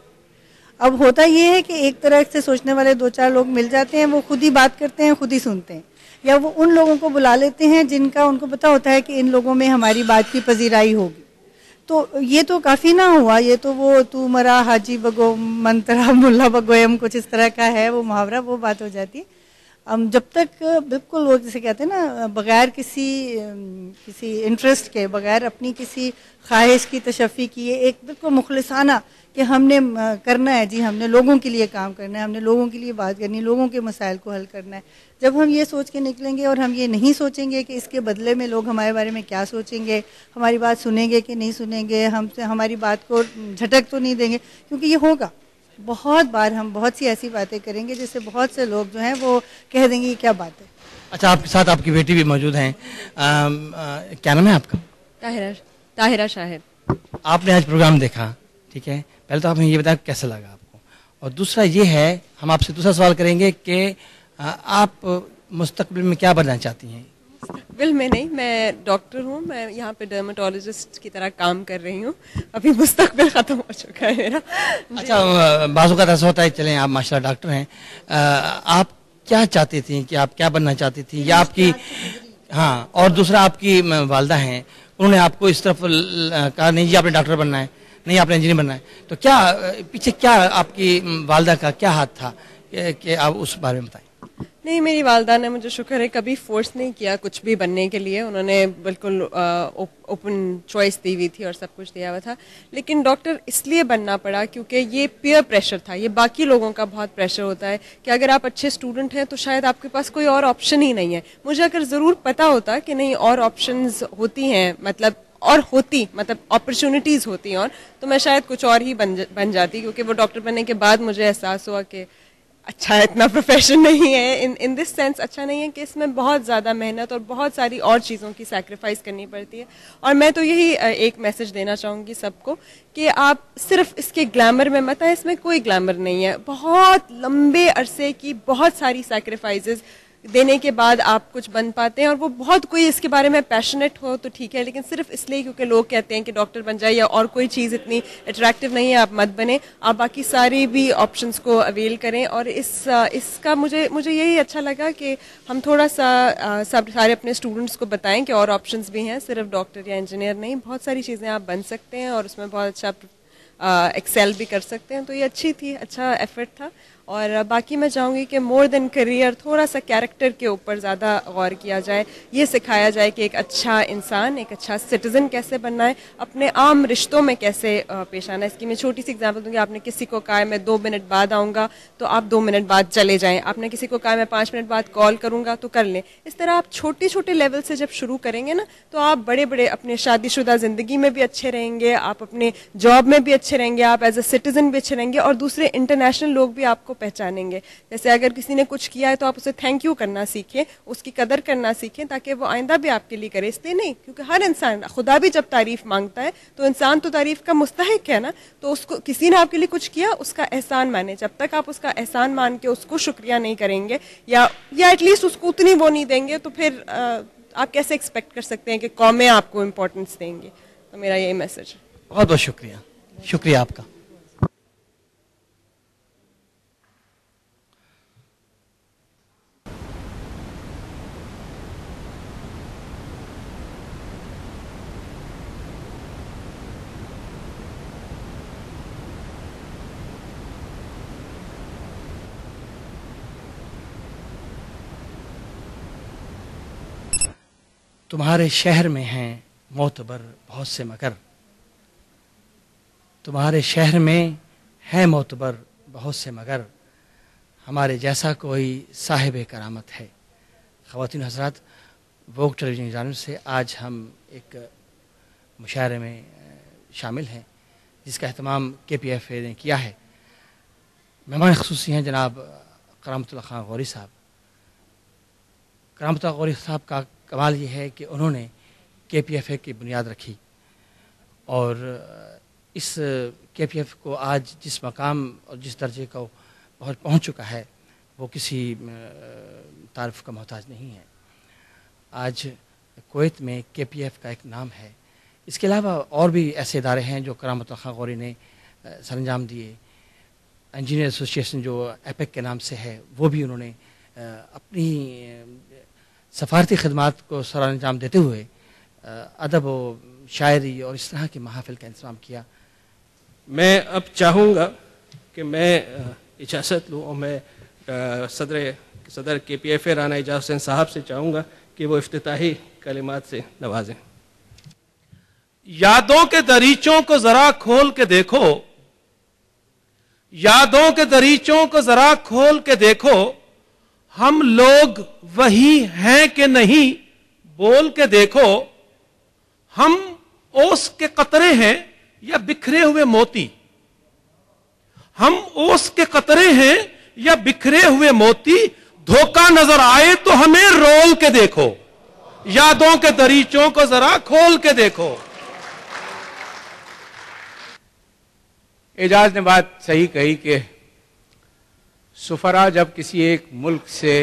اب ہوتا یہ ہے کہ ایک طرح سے سوچنے والے دو چار لوگ مل جاتے ہیں، وہ خود ہی بات کرتے ہیں، خود ہی سنتے ہیں، یا وہ ان لوگوں کو بلا لیتے ہیں جن کا ان کو پتہ ہوتا ہے کہ ان لوگوں میں ہماری بات کی پذیرائی ہوگی. تو یہ تو کافی نہ ہوا، یہ تو وہ تو مرا حاجی بگو منترا ملا بگویم کچھ اس طرح کا ہے وہ محاورہ، وہ بات ہو جاتی ہے. ہم جب تک بالکل وہ جسے کہتے ہیں نا بغیر کسی انٹرسٹ کے، بغیر اپنی کسی خواہش کی تشفی کیے، ایک بالکل مخلصانہ کہ ہم نے کرنا ہے جی، ہم نے لوگوں کے لیے کام کرنا ہے، ہم نے لوگوں کے لیے بات کرنی ہے، لوگوں کے مسائل کو حل کرنا ہے. جب ہم یہ سوچ کے نکلیں گے اور ہم یہ نہیں سوچیں گے کہ اس کے بدلے میں لوگ ہمارے بارے میں کیا سوچیں گے، ہماری بات سنیں گے کہ نہیں سنیں گے، ہماری بات کو جھٹک تو نہیں دیں گے، کیونکہ یہ ہوگا بہت بار. ہم بہت سی ایسی باتیں کریں گے جس سے بہت سے لوگ جو ہیں وہ کہہ دیں گے یہ کیا بات ہے. اچھا، آپ کے ساتھ آپ کی بیٹی بھی موجود ہیں. کیا نام ہے آپ کا؟ طاہرہ شاہد. آپ نے آج پروگرام دیکھا، ٹھیک ہے، پہلے تو آپ نے یہ بتایا کیسا لگا آپ کو، اور دوسرا یہ ہے ہم آپ سے دوسرا سوال کریں گے کہ آپ مستقبل میں کیا بننا چاہتی ہیں؟ مستقبل میں نہیں، میں ڈاکٹر ہوں، میں یہاں پہ ڈرماٹولوجسٹ کی طرح کام کر رہی ہوں. ابھی مستقبل ختم ہو چکا ہے میرا. اچھا، بعض اوقات ایسا ہوتا ہے، چلیں آپ ماشاء اللہ ڈاکٹر ہیں، آپ کیا چاہتی تھیں کہ آپ کیا بننا چاہتی تھیں، یا آپ کی ہاں، اور دوسرا آپ کی والدہ ہیں، انہوں نے آپ کو اس طرف کہا نہیں جی آپ نے ڈاکٹر بننا ہے، نہیں آپ نے انجینئر بننا ہے، تو کیا پیچھے کیا آپ کی والدہ کا کیا ہاتھ تھا کہ آپ اس بارے میں بتائیں؟ نہیں، میری والدہ نے مجھے شکر ہے کبھی فورس نہیں کیا کچھ بھی بننے کے لیے. انہوں نے بالکل اوپن چوائس دی ہوئی تھی اور سب کچھ دیا ہوا تھا. لیکن ڈاکٹر اس لیے بننا پڑا کیونکہ یہ پیئر پریشر تھا. یہ باقی لوگوں کا بہت پریشر ہوتا ہے کہ اگر آپ اچھے اسٹوڈنٹ ہیں تو شاید آپ کے پاس کوئی اور آپشن ہی نہیں ہے. مجھے اگر ضرور پتا ہوتا کہ نہیں اور آپشنز ہوتی ہیں، مطلب اپرچونیٹیز ہوتی ہیں، اور تو میں شاید کچھ اور ہی بن جاتی. کیونکہ وہ ڈاکٹر بننے کے بعد مجھے احساس ہوا کہ اچھا اتنا پروفیشن نہیں ہے، ان دس سینس اچھا نہیں ہے کہ اس میں بہت زیادہ محنت اور بہت ساری اور چیزوں کی سیکریفائس کرنی پڑتی ہے. اور میں تو یہی ایک میسج دینا چاہوں گی سب کو کہ آپ صرف اس کے گلیمر میں مت آئیں. اس میں کوئی گلیمر نہیں ہے. بہت لمبے عرصے کی بہت ساری سیکریفائسز دینے کے بعد آپ کچھ بن پاتے ہیں. اور وہ بہت کوئی اس کے بارے میں پیشنیٹ ہو تو ٹھیک ہے، لیکن صرف اس لیے کیونکہ لوگ کہتے ہیں کہ ڈاکٹر بن جائے یا اور کوئی چیز اتنی اٹریکٹیو نہیں ہے آپ مت بنیں. آپ باقی ساری بھی آپشنس کو اویل کریں. اور اس کا مجھے یہی اچھا لگا کہ ہم تھوڑا سا سب سارے اپنے اسٹوڈنٹس کو بتائیں کہ اور آپشنس بھی ہیں، صرف ڈاکٹر یا انجینئر نہیں. بہت ساری چیزیں آپ بن سکتے ہیں اور اس میں بہت اچھا ایکسیل بھی کر سکتے ہیں. تو یہ اچھی تھی، اچھا ایفرٹ تھا. اور باقی میں چاہوں گی کہ مور دین کریئر تھوڑا سا کیریکٹر کے اوپر زیادہ غور کیا جائے. یہ سکھایا جائے کہ ایک اچھا انسان، ایک اچھا سٹیزن کیسے بننا ہے، اپنے عام رشتوں میں کیسے پیش آنا ہے. اس کی میں چھوٹی سی ایگزامپل دوں گی. آپ نے کسی کو کہا ہے میں 2 منٹ بعد آؤں گا تو آپ 2 منٹ بعد چلے جائیں. آپ نے کسی کو کہا ہے میں 5 منٹ بعد کال کروں گا تو کر لیں. اس طرح آپ چھوٹے لیول سے جب شروع کریں گے نا تو آپ بڑے اپنے شادی شدہ زندگی میں بھی اچھے رہیں گے، آپ اپنے جاب میں بھی اچھے رہیں گے، آپ ایز اے سٹیزن بھی اچھے رہیں گے، اور دوسرے انٹرنیشنل لوگ بھی آپ کو پہچانیں گے. جیسے اگر کسی نے کچھ کیا ہے تو آپ اسے تھینک یو کرنا سیکھیں، اس کی قدر کرنا سیکھیں تاکہ وہ آئندہ بھی آپ کے لیے کرے. اس لیے نہیں کیونکہ ہر انسان، خدا بھی جب تعریف مانگتا ہے تو انسان تو تعریف کا مستحق ہے نا. تو اس کو کسی نے آپ کے لیے کچھ کیا اس کا احسان مانے. جب تک آپ اس کا احسان مان کے اس کو شکریہ نہیں کریں گے یا ایٹ لیسٹ اس کو اتنی وہ نہیں دیں گے تو پھر آپ کیسے ایکسپیکٹ کر سکتے ہیں کہ قومیں آپ کو امپورٹنس دیں گے. تو میرا یہی میسج ہے. بہت بہت شکریہ آپ کا. تمہارے شہر میں ہیں معتبر بہت سے مگر، تمہارے شہر میں ہے معتبر بہت سے مگر، ہمارے جیسا کوئی صاحب کرامت ہے. خواتین حضرات، ووگ ٹیلی ویژن کی جانب سے آج ہم ایک مشاعرے میں شامل ہیں جس کا اہتمام KPFA نے کیا ہے. مہمان خصوصی ہیں جناب کرامت اللہ خان غوری صاحب. کرامت اللہ غوری صاحب کا کمال یہ ہے کہ انہوں نے KPFA کی بنیاد رکھی اور اس KPFA کو آج جس مقام اور جس درجے کا پہنچ چکا ہے وہ کسی تعارف کا محتاج نہیں ہے. آج کویت میں KPFA کا ایک نام ہے. اس کے علاوہ اور بھی ایسے ادارے ہیں جو کرامت اللہ خان غوری نے سر انجام دیے. انجینئر ایسوسیشن جو ایپیک کے نام سے ہے وہ بھی انہوں نے اپنی سفارتی خدمات کو سر انجام دیتے ہوئے ادب و شاعری اور اس طرح کی محافل کا انتظام کیا. میں اب چاہوں گا کہ میں اجازت لوں اور میں صدر KPFA رانا اعجاز حسین صاحب سے چاہوں گا کہ وہ افتتاحی کلمات سے نوازیں. یادوں کے دریچوں کو ذرا کھول کے دیکھو، یادوں کے دریچوں کو ذرا کھول کے دیکھو، ہم لوگ وہی ہیں کہ نہیں بول کے دیکھو، ہم اوس کے قطرے ہیں یا بکھرے ہوئے موتی، ہم اوس کے قطرے ہیں یا بکھرے ہوئے موتی، دھوکہ نظر آئے تو ہمیں رول کے دیکھو، یادوں کے دریچوں کو ذرا کھول کے دیکھو. اعجاز نے بات صحیح کہی کہ سفراء جب کسی ایک ملک سے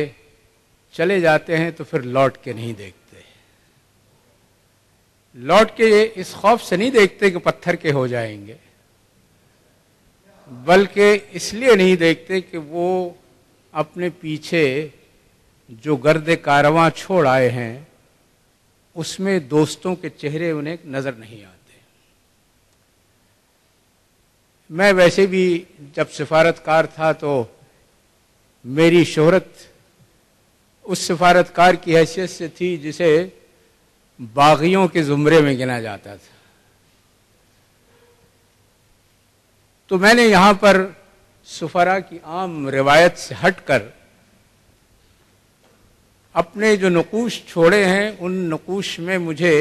چلے جاتے ہیں تو پھر لوٹ کے نہیں دیکھتے، لوٹ کے اس خوف سے نہیں دیکھتے کہ پتھر کے ہو جائیں گے، بلکہ اس لیے نہیں دیکھتے کہ وہ اپنے پیچھے جو گرد کارواں چھوڑ آئے ہیں اس میں دوستوں کے چہرے انہیں نظر نہیں آتے. میں ویسے بھی جب سفارتکار تھا تو میری شہرت اس سفارتکار کی حیثیت سے تھی جسے باغیوں کے زمرے میں گنا جاتا تھا. تو میں نے یہاں پر سفراء کی عام روایت سے ہٹ کر اپنے جو نقوش چھوڑے ہیں ان نقوش میں مجھے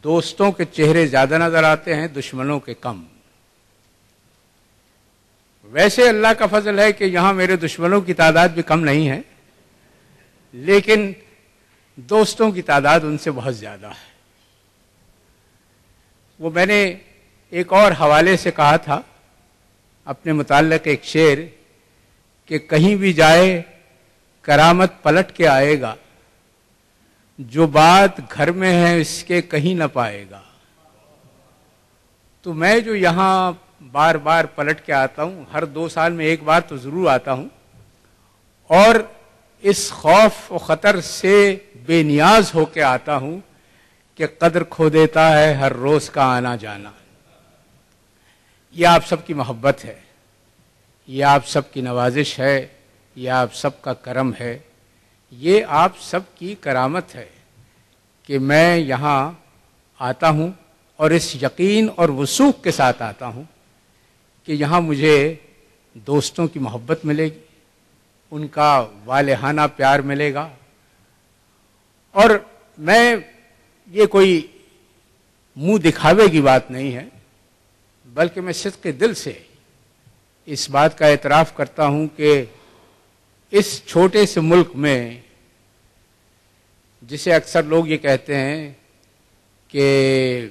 دوستوں کے چہرے زیادہ نظر آتے ہیں، دشمنوں کے کم. ویسے اللہ کا فضل ہے کہ یہاں میرے دشمنوں کی تعداد بھی کم نہیں ہے، لیکن دوستوں کی تعداد ان سے بہت زیادہ ہے. وہ میں نے ایک اور حوالے سے کہا تھا اپنے متعلق ایک شعر کہ کہیں بھی جائے کرامت پلٹ کے آئے گا، جو بات گھر میں ہے اس کے کہیں نہ پائے گا. تو میں جو یہاں بار بار پلٹ کے آتا ہوں، ہر 2 سال میں ایک بار تو ضرور آتا ہوں، اور اس خوف و خطر سے بے نیاز ہو کے آتا ہوں کہ قدر کھو دیتا ہے ہر روز کا آنا جانا. یہ آپ سب کی محبت ہے، یہ آپ سب کی نوازش ہے، یہ آپ سب کا کرم ہے، یہ آپ سب کی کرامت ہے کہ میں یہاں آتا ہوں اور اس یقین اور وثوق کے ساتھ آتا ہوں کہ یہاں مجھے دوستوں کی محبت ملے گی، ان کا والہانہ پیار ملے گا. اور میں یہ کوئی منہ دکھاوے کی بات نہیں ہے، بلکہ میں صدق دل سے اس بات کا اعتراف کرتا ہوں کہ اس چھوٹے سے ملک میں جسے اکثر لوگ یہ کہتے ہیں کہ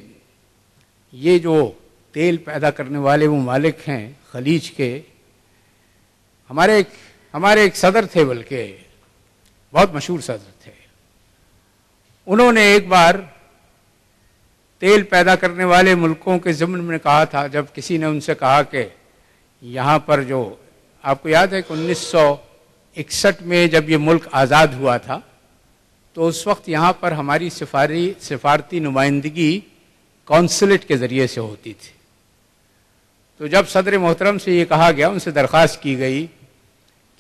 یہ جو تیل پیدا کرنے والے ممالک ہیں خلیج کے، ہمارے ایک صدر تھے، بلکہ بہت مشہور صدر تھے، انہوں نے ایک بار تیل پیدا کرنے والے ملکوں کے ضمن میں کہا تھا، جب کسی نے ان سے کہا کہ یہاں پر جو آپ کو یاد ہے کہ 1961 میں جب یہ ملک آزاد ہوا تھا تو اس وقت یہاں پر ہماری سفارتی نمائندگی کونسلیٹ کے ذریعے سے ہوتی تھی. تو جب صدر محترم سے یہ کہا گیا، ان سے درخواست کی گئی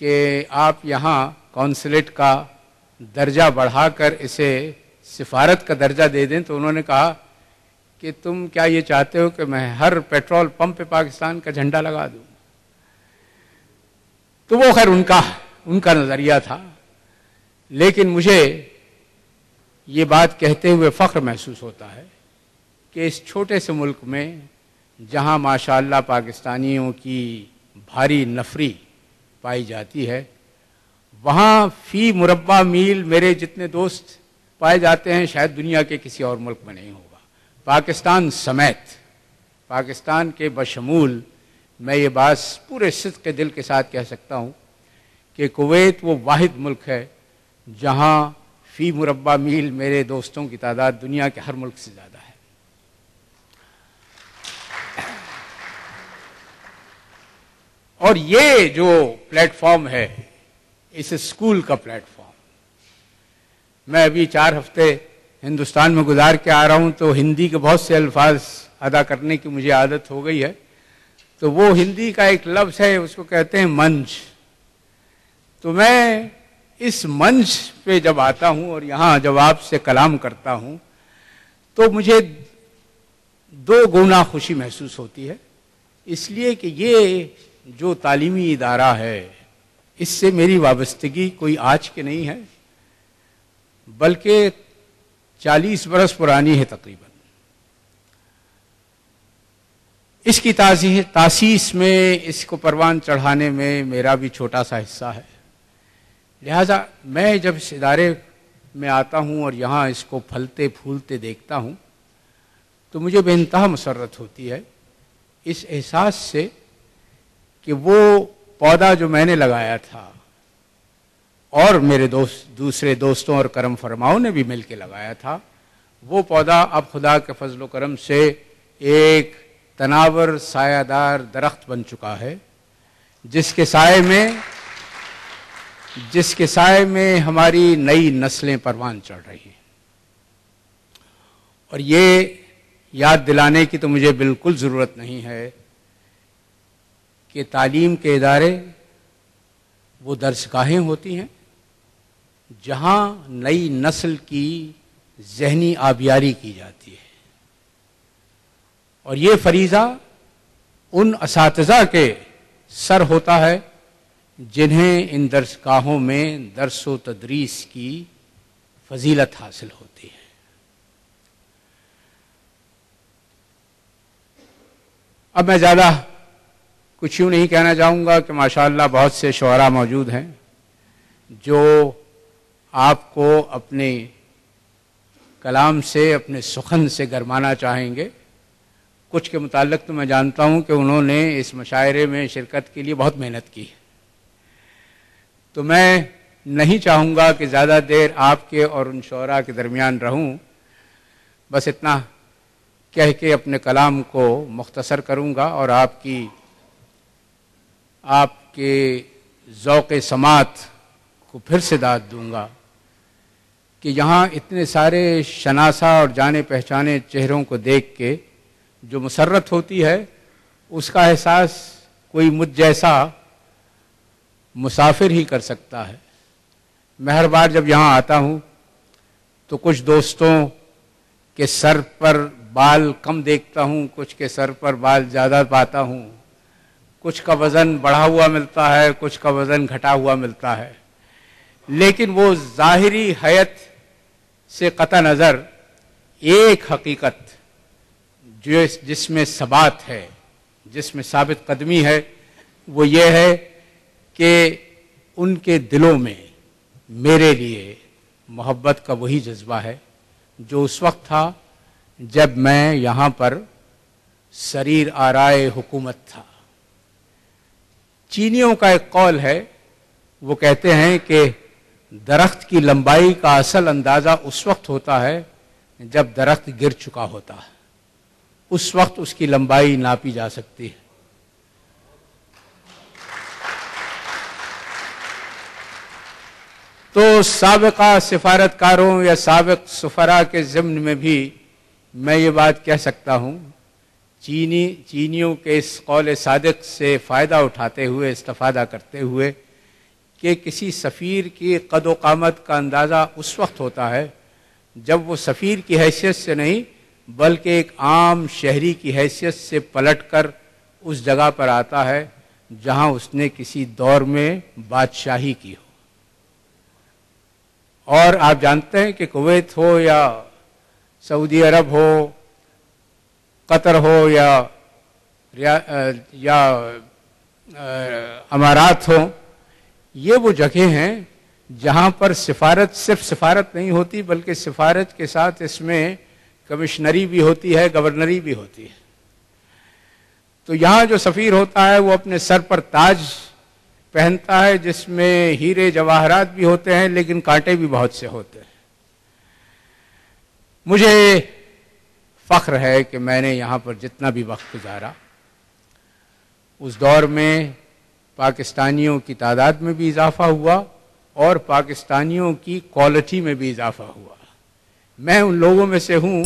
کہ آپ یہاں کونسلیٹ کا درجہ بڑھا کر اسے سفارت کا درجہ دے دیں، تو انہوں نے کہا کہ تم کیا یہ چاہتے ہو کہ میں ہر پیٹرول پمپ پہ پاکستان کا جھنڈا لگا دوں؟ تو وہ خیر ان کا نظریہ تھا، لیکن مجھے یہ بات کہتے ہوئے فخر محسوس ہوتا ہے کہ اس چھوٹے سے ملک میں جہاں ماشاءاللہ پاکستانیوں کی بھاری نفری پائی جاتی ہے، وہاں فی مربع میل میرے جتنے دوست پائے جاتے ہیں شاید دنیا کے کسی اور ملک میں نہیں ہوگا. پاکستان سمیت، پاکستان کے بشمول میں یہ بات پورے صدق دل کے ساتھ کہہ سکتا ہوں کہ کویت وہ واحد ملک ہے جہاں فی مربع میل میرے دوستوں کی تعداد دنیا کے ہر ملک سے زیادہ ہے. اور یہ جو پلیٹ فارم ہے، اس اسکول کا پلیٹ فارم، میں ابھی 4 ہفتے ہندوستان میں گزار کے آ رہا ہوں تو ہندی کے بہت سے الفاظ ادا کرنے کی مجھے عادت ہو گئی ہے. تو وہ ہندی کا ایک لفظ ہے، اس کو کہتے ہیں منچ. تو میں اس منچ پہ جب آتا ہوں اور یہاں جب آپ سے کلام کرتا ہوں تو مجھے دو گنا خوشی محسوس ہوتی ہے، اس لیے کہ یہ جو تعلیمی ادارہ ہے اس سے میری وابستگی کوئی آج کے نہیں ہے، بلکہ 40 برس پرانی ہے تقریباً۔ اس کی تاسیس میں، اس کو پروان چڑھانے میں میرا بھی چھوٹا سا حصہ ہے، لہذا میں جب اس ادارے میں آتا ہوں اور یہاں اس کو پھلتے پھولتے دیکھتا ہوں تو مجھے بے انتہا مسرت ہوتی ہے اس احساس سے کہ وہ پودا جو میں نے لگایا تھا اور میرے دوسرے دوستوں اور کرم فرماؤں نے بھی مل کے لگایا تھا، وہ پودا اب خدا کے فضل و کرم سے ایک تناور سایہ دار درخت بن چکا ہے، جس کے سائے میں ہماری نئی نسلیں پروان چڑھ رہی ہیں۔ اور یہ یاد دلانے کی تو مجھے بالکل ضرورت نہیں ہے کہ تعلیم کے ادارے وہ درسگاہیں ہوتی ہیں جہاں نئی نسل کی ذہنی آبیاری کی جاتی ہے، اور یہ فریضہ ان اساتذہ کے سر ہوتا ہے جنہیں ان درسگاہوں میں درس و تدریس کی فضیلت حاصل ہوتی ہے۔ اب میں زیادہ کچھ یوں نہیں کہنا چاہوں گا کہ ماشاءاللہ بہت سے شعراء موجود ہیں جو آپ کو اپنے کلام سے، اپنے سخن سے گرمانا چاہیں گے۔ کچھ کے متعلق تو میں جانتا ہوں کہ انہوں نے اس مشاعرے میں شرکت کے لیے بہت محنت کی ہے، تو میں نہیں چاہوں گا کہ زیادہ دیر آپ کے اور ان شعراء کے درمیان رہوں، بس اتنا کہہ کے اپنے کلام کو مختصر کروں گا اور آپ کے ذوق سماعت کو پھر سے داد دوں گا کہ یہاں اتنے سارے شناسا اور جانے پہچانے چہروں کو دیکھ کے جو مسرت ہوتی ہے اس کا احساس کوئی مجھ جیسا مسافر ہی کر سکتا ہے۔ میں ہر بار جب یہاں آتا ہوں تو کچھ دوستوں کے سر پر بال کم دیکھتا ہوں، کچھ کے سر پر بال زیادہ پاتا ہوں، کچھ کا وزن بڑھا ہوا ملتا ہے، کچھ کا وزن گھٹا ہوا ملتا ہے، لیکن وہ ظاہری حیت سے قطع نظر ایک حقیقت جس میں ثبات ہے، جس میں ثابت قدمی ہے، وہ یہ ہے کہ ان کے دلوں میں میرے لیے محبت کا وہی جذبہ ہے جو اس وقت تھا جب میں یہاں پر سریر آرائے حکومت تھا۔ چینیوں کا ایک قول ہے، وہ کہتے ہیں کہ درخت کی لمبائی کا اصل اندازہ اس وقت ہوتا ہے جب درخت گر چکا ہوتا ہے، اس وقت اس کی لمبائی ناپی جا سکتی ہے۔ تو سابقہ سفارتکاروں یا سابق سفراء کے ضمن میں بھی میں یہ بات کہہ سکتا ہوں، چینیوں کے اس قول صادق سے فائدہ اٹھاتے ہوئے، استفادہ کرتے ہوئے، کہ کسی سفیر کی قد و قامت کا اندازہ اس وقت ہوتا ہے جب وہ سفیر کی حیثیت سے نہیں بلکہ ایک عام شہری کی حیثیت سے پلٹ کر اس جگہ پر آتا ہے جہاں اس نے کسی دور میں بادشاہی کی ہو۔ اور آپ جانتے ہیں کہ کویت ہو یا سعودی عرب ہو، قطر ہو یا امارات ہو، یہ وہ جگہ ہیں جہاں پر سفارت صرف سفارت نہیں ہوتی بلکہ سفارت کے ساتھ اس میں کمشنری بھی ہوتی ہے، گورنری بھی ہوتی ہے۔ تو یہاں جو سفیر ہوتا ہے وہ اپنے سر پر تاج پہنتا ہے جس میں ہیرے جواہرات بھی ہوتے ہیں لیکن کانٹے بھی بہت سے ہوتے ہیں۔ مجھے فخر ہے کہ میں نے یہاں پر جتنا بھی وقت گزارا اس دور میں پاکستانیوں کی تعداد میں بھی اضافہ ہوا اور پاکستانیوں کی کوالٹی میں بھی اضافہ ہوا۔ میں ان لوگوں میں سے ہوں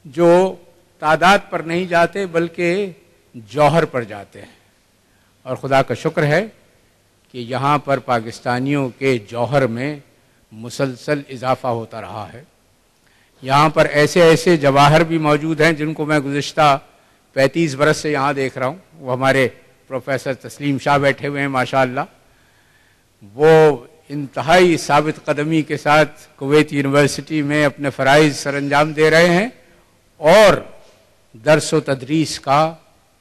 جو تعداد پر نہیں جاتے بلکہ جوہر پر جاتے ہیں، اور خدا کا شکر ہے کہ یہاں پر پاکستانیوں کے جوہر میں مسلسل اضافہ ہوتا رہا ہے. یہاں پر ایسے ایسے جواہر بھی موجود ہیں جن کو میں گزشتہ 35 برس سے یہاں دیکھ رہا ہوں. وہ ہمارے پروفیسر تسلیم شاہ بیٹھے ہوئے ہیں ماشاءاللہ، وہ انتہائی ثابت قدمی کے ساتھ کویت یونیورسٹی میں اپنے فرائض سر انجام دے رہے ہیں اور درس و تدریس کا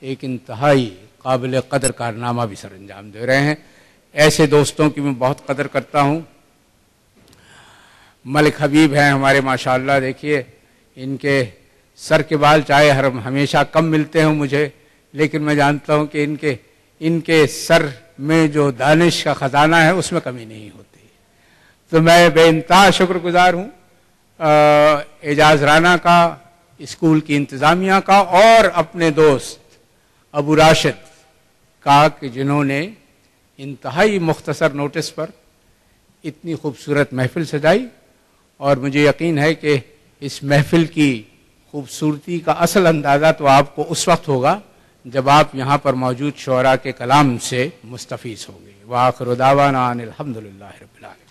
ایک انتہائی قابل قدر کارنامہ بھی سر انجام دے رہے ہیں. ایسے دوستوں کی میں بہت قدر کرتا ہوں. ملک حبیب ہیں ہمارے ماشاءاللہ، دیکھیے ان کے سر کے بال چاہے ہمیشہ کم ملتے ہوں مجھے، لیکن میں جانتا ہوں کہ ان کے سر میں جو دانش کا خزانہ ہے اس میں کمی نہیں ہوتی. تو میں بے انتہا شکر گزار ہوں اعجاز رانا کا، اسکول کی انتظامیہ کا اور اپنے دوست ابو راشد کا کہ جنہوں نے انتہائی مختصر نوٹس پر اتنی خوبصورت محفل سجائی. اور مجھے یقین ہے کہ اس محفل کی خوبصورتی کا اصل اندازہ تو آپ کو اس وقت ہوگا جب آپ یہاں پر موجود شعراء کے کلام سے مستفیض ہوں گے. وآخر دعوانا ان الحمدللہ رب العالمین.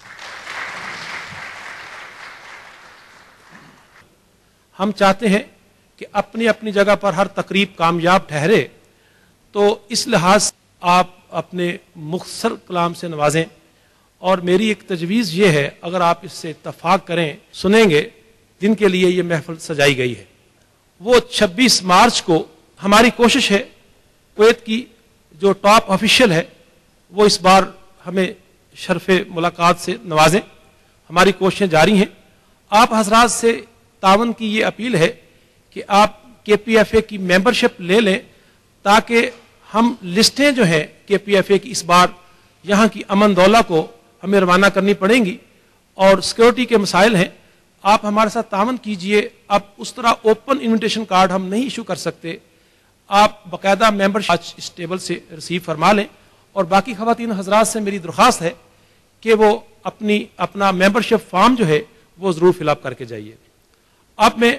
ہم چاہتے ہیں کہ اپنی اپنی جگہ پر ہر تقریب کامیاب ٹھہرے، تو اس لحاظ سے آپ اپنے مختصر کلام سے نوازیں. اور میری ایک تجویز یہ ہے، اگر آپ اس سے اتفاق کریں، سنیں گے جن کے لیے یہ محفل سجائی گئی ہے. وہ 26 مارچ کو ہماری کوشش ہے کویت کی جو ٹاپ آفیشل ہے وہ اس بار ہمیں شرف ملاقات سے نوازیں. ہماری کوششیں جاری ہیں. آپ حضرات سے تعاون کی یہ اپیل ہے کہ آپ KPFA کی ممبرشپ لے لیں تاکہ ہم لسٹیں جو ہیں KPFA کی اس بار یہاں کی امن دولہ کو ہمیں روانہ کرنی پڑیں گی اور سیکورٹی کے مسائل ہیں. آپ ہمارے ساتھ تعاون کیجئے. اب اس طرح اوپن انویٹیشن کارڈ ہم نہیں ایشو کر سکتے. آپ باقاعدہ ممبرشپ اس ٹیبل سے ریسیو فرما لیں. اور باقی خواتین حضرات سے میری درخواست ہے کہ وہ اپنا ممبرشپ فارم جو ہے وہ ضرور فل اپ کر کے جائیے. اب میں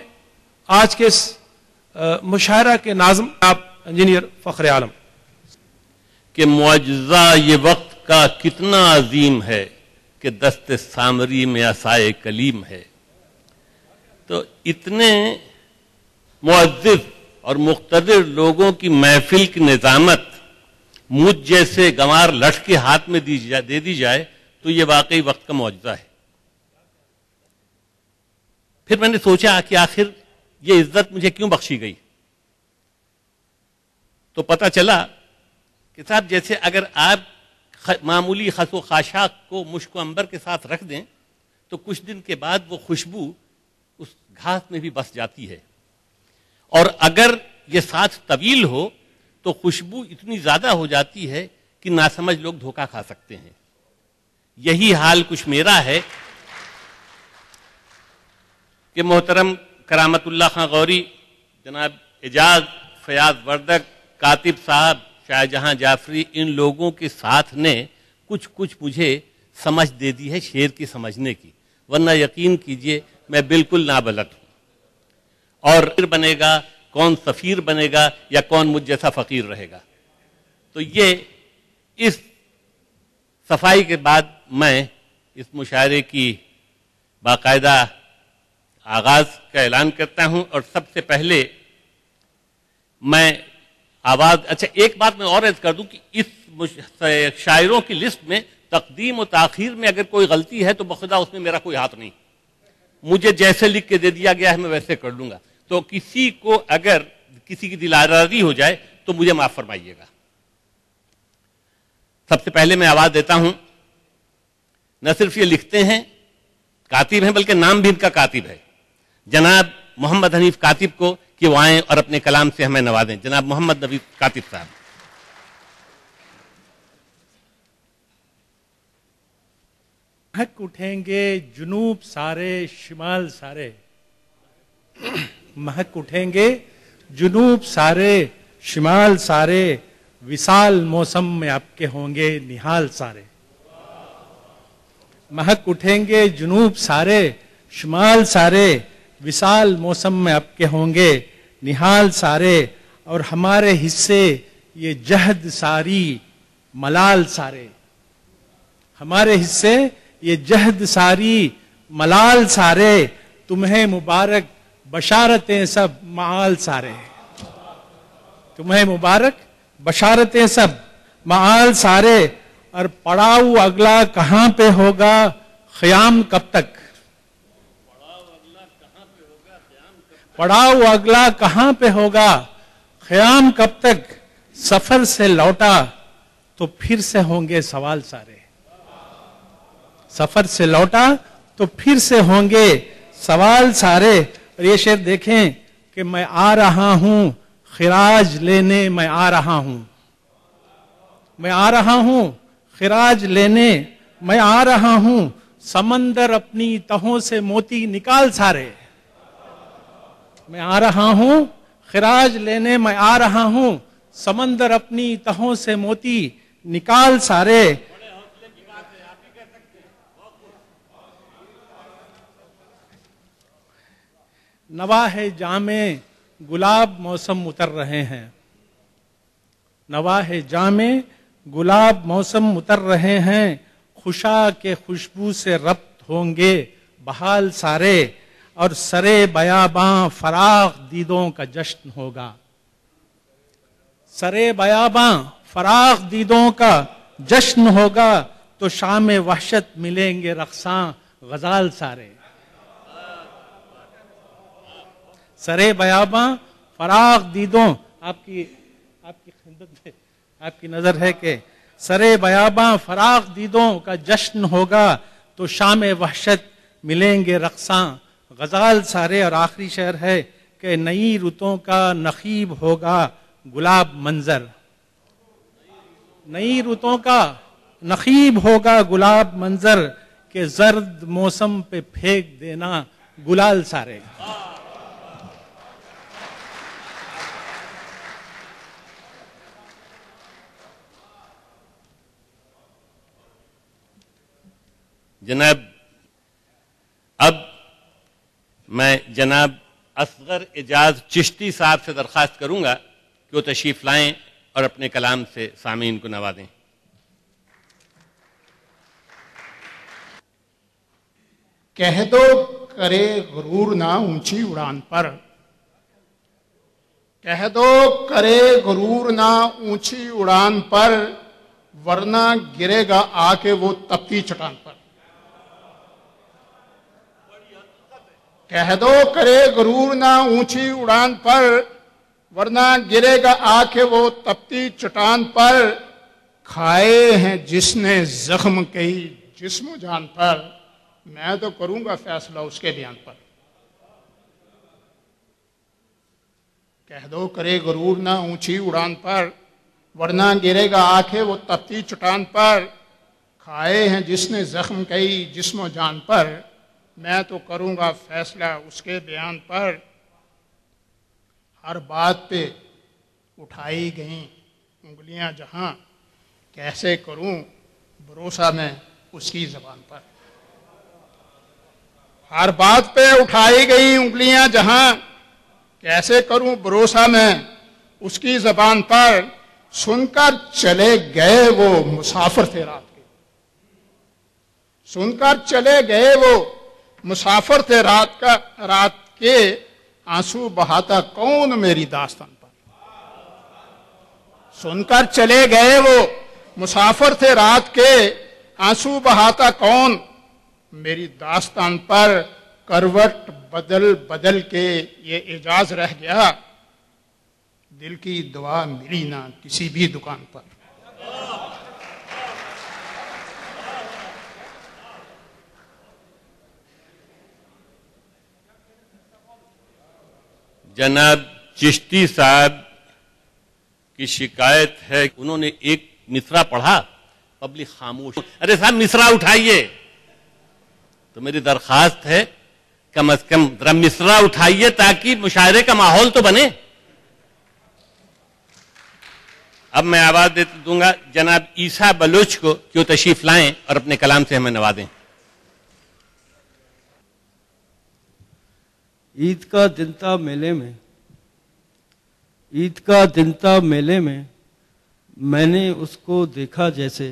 آج کے اس مشاعرہ کے ناظم آپ انجینئر فخر عالم کہ معجزہ یہ وقت کا کتنا عظیم ہے کہ دست سامری میں عصائے کلیم ہے. تو اتنے معزز اور مقتدر لوگوں کی محفل کی نظامت مجھ جیسے گنوار لٹھ کے ہاتھ میں دے دی جائے تو یہ واقعی وقت کا معجزہ ہے. پھر میں نے سوچا کہ آخر یہ عزت مجھے کیوں بخشی گئی. تو پتہ چلا کہ صاحب جیسے اگر آپ معمولی خس و خاشاک کو مشک و عنبر کے ساتھ رکھ دیں تو کچھ دن کے بعد وہ خوشبو اس گھاس میں بھی بس جاتی ہے، اور اگر یہ ساتھ طویل ہو تو خوشبو اتنی زیادہ ہو جاتی ہے کہ ناسمجھ لوگ دھوکہ کھا سکتے ہیں. یہی حال کچھ میرا ہے کہ محترم کرامت اللہ خان غوری، جناب اعجاز فیاض وردک، کاتب صاحب شاہ جہاں جعفری، ان لوگوں کے ساتھ نے کچھ مجھے سمجھ دے دی ہے شعر کی سمجھنے کی، ورنہ یقین کیجئے میں بالکل نابلد ہوں. اور بنے گا کون سفیر بنے گا یا کون مجھ جیسا فقیر رہے گا. تو یہ اس صفائی کے بعد میں اس مشاعرے کی باقاعدہ آغاز کا اعلان کرتا ہوں. اور سب سے پہلے میں اچھا ایک بات میں اور عرض کر دوں کہ اس شاعروں کی لسٹ میں تقدیم و تاخیر میں اگر کوئی غلطی ہے تو بخدا اس میں میرا کوئی ہاتھ نہیں. مجھے جیسے لکھ کے دے دیا گیا ہے میں ویسے کر لوں گا. تو کسی کو اگر کسی کی دل آزاری ہو جائے تو مجھے معاف فرمائیے گا. سب سے پہلے میں آواز دیتا ہوں، نہ صرف یہ لکھتے ہیں کاتب ہیں بلکہ نام بھی ان کا کاتب ہے، جناب محمد حنیف کاتب کو کہ وہ آئیں اور اپنے کلام سے ہمیں نوازیں. جناب محمد نبی کاتب صاحب. مہک اٹھیں گے جنوب سارے شمال سارے، مہک اٹھیں گے جنوب سارے شمال سارے، وصال موسم میں اب کے ہوں گے نہال سارے. مہک اٹھیں گے جنوب سارے شمال سارے، وصال موسم میں اب کے ہوں گے نہال سارے، اور ہمارے حصے یہ جہد ساری ملال سارے. ہمارے حصے یہ جہد ساری ملال سارے، تمہیں مبارک بشارتیں سب معال سارے، تمہیں مبارک بشارتیں سب معال سارے، اور پڑاؤ اگلا کہاں پہ ہوگا خیام کب تک، پڑاؤ اگلا کہاں پہ ہوگا خیام کب تک، سفر سے لوٹا تو پھر سے ہوں گے سوال سارے، سفر سے لوٹا تو پھر سے ہوں گے سوال سارے۔ اور یہ شعر دیکھیں کہ میں آ رہا ہوں خراج لینے، میں آ رہا ہوں، میں آ رہا ہوں خراج لینے، میں آ رہا ہوں سمندر اپنی تہوں سے موتی نکال سارے، میں آ رہا ہوں خراج لینے، میں آ رہا ہوں سمندر اپنی تہوں سے موتی نکال سارے۔ نواح جام گلاب موسم اتر رہے ہیں، نواح جام گلاب موسم اتر رہے ہیں، خوشا کے خوشبو سے ربط ہوں گے بحال سارے، اور سرے بیاباں فراغ دیدوں کا جشن ہوگا، سرے بیاباں فراغ دیدوں کا جشن ہوگا، تو شام وحشت ملیں گے رقصاں غزال سارے، سرے بیاباں فراغ دیدوں، آپ کی خدمت میں آپ کی نظر ہے کہ سرے بیاباں فراغ دیدوں کا جشن ہوگا، تو شام وحشت ملیں گے رقصاں غزال سارے۔ اور آخری شعر ہے کہ نئی رتوں کا نخیب ہوگا گلاب منظر، نئی رتوں کا نخیب ہوگا گلاب منظر، کہ زرد موسم پہ پھینک دینا گلال سارے۔ جناب، اب میں جناب اصغر اعجاز چشتی صاحب سے درخواست کروں گا کہ وہ تشریف لائیں اور اپنے کلام سے سامعین کو نوازیں۔ کہہ دو کرے غرور نہ اونچی اڑان پر، کہہ دو کرے غرور نہ اونچی اڑان پر، ورنہ گرے گا آ کے وہ تپتی چٹان پر، کہہ دو کرے غرور نہ اونچی اڑان پر، ورنہ گرے گا آ کے وہ تپتی چٹان پر، کھائے ہیں جس نے زخم کئی جسم و جان پر، میں تو کروں گا فیصلہ اس کے بیان پر، کہہ دو کرے غرور نہ اونچی اڑان پر، ورنہ گرے گا آ کے وہ تپتی چٹان پر، کھائے ہیں جس نے زخم کئی جسم و جان پر، میں تو کروں گا فیصلہ اس کے بیان پر، ہر بات پہ اٹھائی گئیں انگلیاں جہاں، کیسے کروں بھروسہ میں اس کی زبان پر، ہر بات پہ اٹھائی گئی انگلیاں جہاں، کیسے کروں بھروسہ میں اس کی زبان پر، سن کر چلے گئے وہ مسافر تھے رات کے، سن کر چلے گئے وہ مسافر تھے رات کے، آنسو بہاتا کون میری داستان پر، سن کر چلے گئے وہ مسافر تھے رات کے، آنسو بہاتا کون میری داستان پر، کروٹ بدل بدل کے یہ اعجاز رہ گیا، دل کی دعا ملی نہ کسی بھی دکان پر۔ جناب چشتی صاحب کی شکایت ہے، انہوں نے ایک مصرع پڑھا، پبلک خاموش، ارے صاحب مصرع اٹھائیے، تو میری درخواست ہے کم از کم ذرا مصرع اٹھائیے تاکہ مشاعرے کا ماحول تو بنے۔ اب میں آواز دوں گا جناب عیسیٰ بلوچ کو کہ وہ تشریف لائیں اور اپنے کلام سے ہمیں نوازیں۔ عید کا دن تھا میلے میں، عید کا دن تھا میلے میں، میں نے اس کو دیکھا جیسے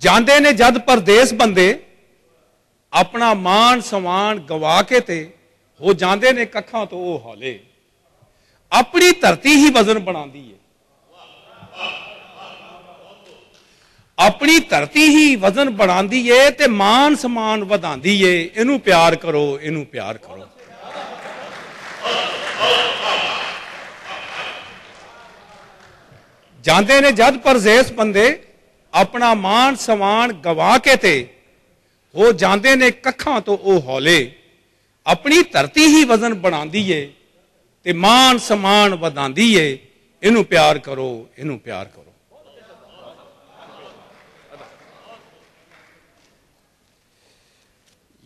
ਜਾਂਦੇ ਨੇ ਜਦ ਪਰਦੇਸ ਬੰਦੇ ਆਪਣਾ ਮਾਣ ਸਮਾਨ ਗਵਾ ਕੇ ਤੇ ਹੋ ਜਾਂਦੇ ਨੇ ਕੱਖਾਂ ਤੋਂ ਉਹ ਹੌਲੇ। ਆਪਣੀ ਧਰਤੀ ਹੀ ਵਜ਼ਨ ਬਣਾਉਂਦੀ ਏ, ਆਪਣੀ ਧਰਤੀ ਹੀ ਵਜ਼ਨ ਬਣਾਉਂਦੀ ਏ ਤੇ ਮਾਣ ਸਮਾਨ ਵਧਾਉਂਦੀ ਏ। ਇਹਨੂੰ ਪਿਆਰ ਕਰੋ, ਇਹਨੂੰ ਪਿਆਰ ਕਰੋ। ਜਾਂਦੇ ਨੇ ਜਦ ਪਰਦੇਸ ਬੰਦੇ ਆਪਣਾ ਮਾਣ ਸਮਾਨ ਗਵਾ ਕੇ ਤੇ ਹੋ ਜਾਂਦੇ ਨੇ ਕੱਖਾਂ ਤੋਂ ਉਹ ਹੌਲੇ। ਆਪਣੀ ਧਰਤੀ ਹੀ ਵਜ਼ਨ ਬਣਾਉਂਦੀ ਏ ਤੇ ਮਾਣ ਸਮਾਨ ਵਧਾਉਂਦੀ ਏ। ਇਹਨੂੰ ਪਿਆਰ ਕਰੋ, ਇਹਨੂੰ ਪਿਆਰ ਕਰੋ।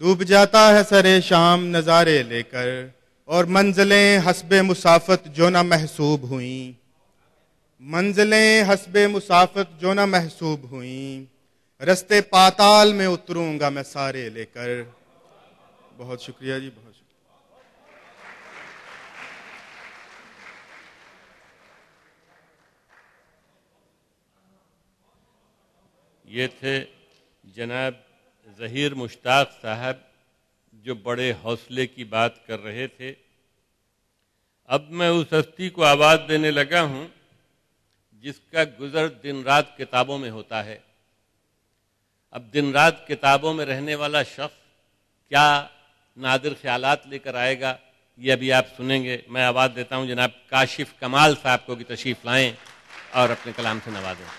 ڈوب جاتا ہے سرے شام نظارے لے کر، اور منزلیں حسب مسافت جو نہ محسوب ہوئیں، منزلیں حسب مسافت جو نہ محسوب ہوئیں، رستے پاتال میں اتروں گا میں سارے لے کر۔ بہت شکریہ جی، بہت شکریہ۔ یہ تھے جناب ظہیر مشتاق صاحب جو بڑے حوصلے کی بات کر رہے تھے۔ اب میں اس ہستی کو آواز دینے لگا ہوں جس کا گزر دن رات کتابوں میں ہوتا ہے۔ اب دن رات کتابوں میں رہنے والا شخص کیا نادر خیالات لے کر آئے گا، یہ ابھی آپ سنیں گے۔ میں آواز دیتا ہوں جناب کاشف کمال صاحب کو کہ تشریف لائیں اور اپنے کلام سے نوازیں۔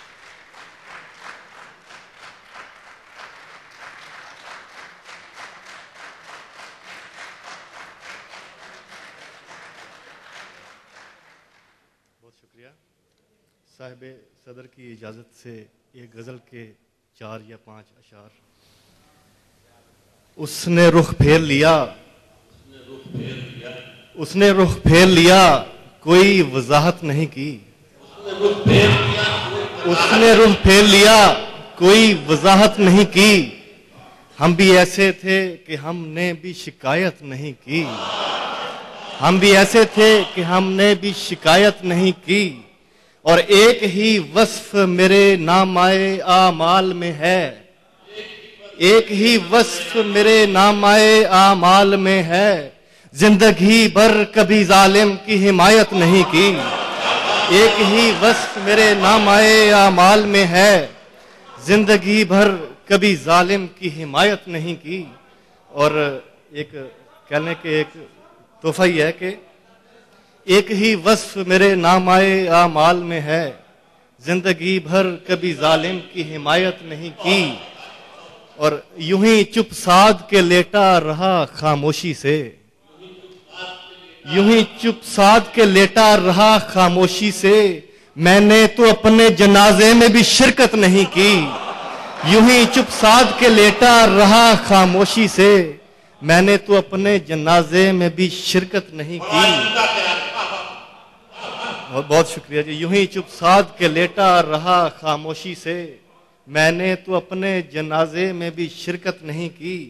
صاحب صدر کی اجازت سے ایک غزل کے 4 یا 5 اشعار۔ اس نے رخ پھیر لیا، اس نے رخ پھیر لیا، کوئی وضاحت نہیں کی، اس نے رخ پھیر لیا، کوئی وضاحت نہیں کی، ہم بھی ایسے تھے کہ ہم نے بھی شکایت نہیں کی، ہم بھی ایسے تھے کہ ہم نے بھی شکایت نہیں کی، اور ایک ہی وصف میرے نامۂ اعمال میں ہے، ایک ہی وصف میرے نامۂ اعمال میں ہے، زندگی بھر کبھی ظالم کی حمایت نہیں کی، ایک ہی وصف میرے نامۂ اعمال میں ہے، زندگی بھر کبھی ظالم کی حمایت نہیں کی۔ اور ایک کہنے کے ایک تحفہ یہ ہے کہ ایک ہی وصف میرے نامۂ اعمال میں ہے، زندگی بھر کبھی ظالم کی حمایت نہیں کی، اور یوں ہی چپ سادھ کے لیٹا رہا خاموشی سے، یوں ہی چپ سادھ کے لیٹا رہا خاموشی سے، میں نے تو اپنے جنازے میں بھی شرکت نہیں کی، یوں ہی چپ سادھ کے لیٹا رہا خاموشی سے، میں نے تو اپنے جنازے میں بھی شرکت نہیں کی۔ بہت بہت شکریہ جی۔ یوں ہی چپ سادھ کے لیٹا رہا خاموشی سے، میں نے تو اپنے جنازے میں بھی شرکت نہیں کی،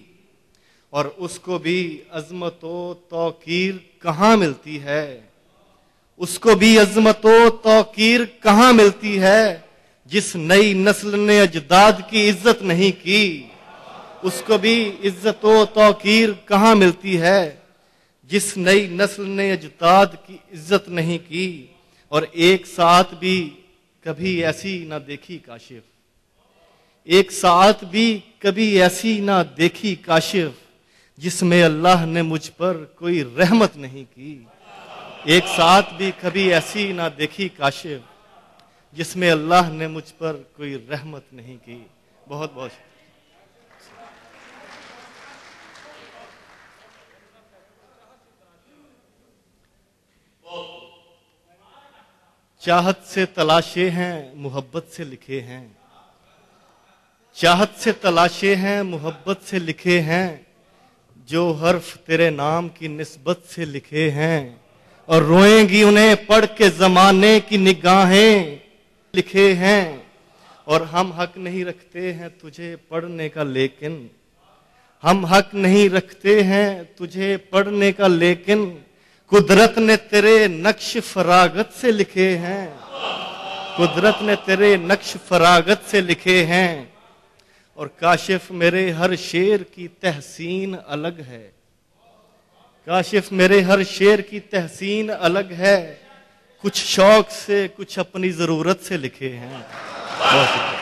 اور اس کو بھی عظمت و توقیر کہاں ملتی ہے، اس کو بھی عظمت و توقیر کہاں ملتی ہے، جس نئی نسل نے اجداد کی عزت نہیں کی، اس کو بھی عزت و توقیر کہاں ملتی ہے، جس نئی نسل نے اجداد کی عزت نہیں کی، اور ایک ساتھ بھی کبھی ایسی نہ دیکھی کاشف، ایک ساتھ بھی کبھی ایسی نہ دیکھی کاشف، جس میں اللہ نے مجھ پر کوئی رحمت نہیں کی، ایک ساتھ بھی کبھی ایسی نہ دیکھی کاشف، جس میں اللہ نے مجھ پر کوئی رحمت نہیں کی۔ بہت بہت شکریہ۔ چاہت سے تلاشے ہیں محبت سے لکھے ہیں، چاہت سے تلاشے ہیں محبت سے لکھے ہیں، جو حرف تیرے نام کی نسبت سے لکھے ہیں، اور روئیں گی انہیں پڑھ کے زمانے کی نگاہیں لکھے ہیں، اور ہم حق نہیں رکھتے ہیں تجھے پڑھنے کا لیکن، ہم حق نہیں رکھتے ہیں تجھے پڑھنے کا لیکن، قدرت نے تیرے نقش فراغت سے لکھے ہیں، قدرت نے تیرے نقش فراغت سے لکھے ہیں، اور کاشف میرے ہر شعر کی تحسین الگ ہے، کاشف میرے ہر شعر کی تحسین الگ ہے، کچھ شوق سے کچھ اپنی ضرورت سے لکھے ہیں۔ بہت شکریہ۔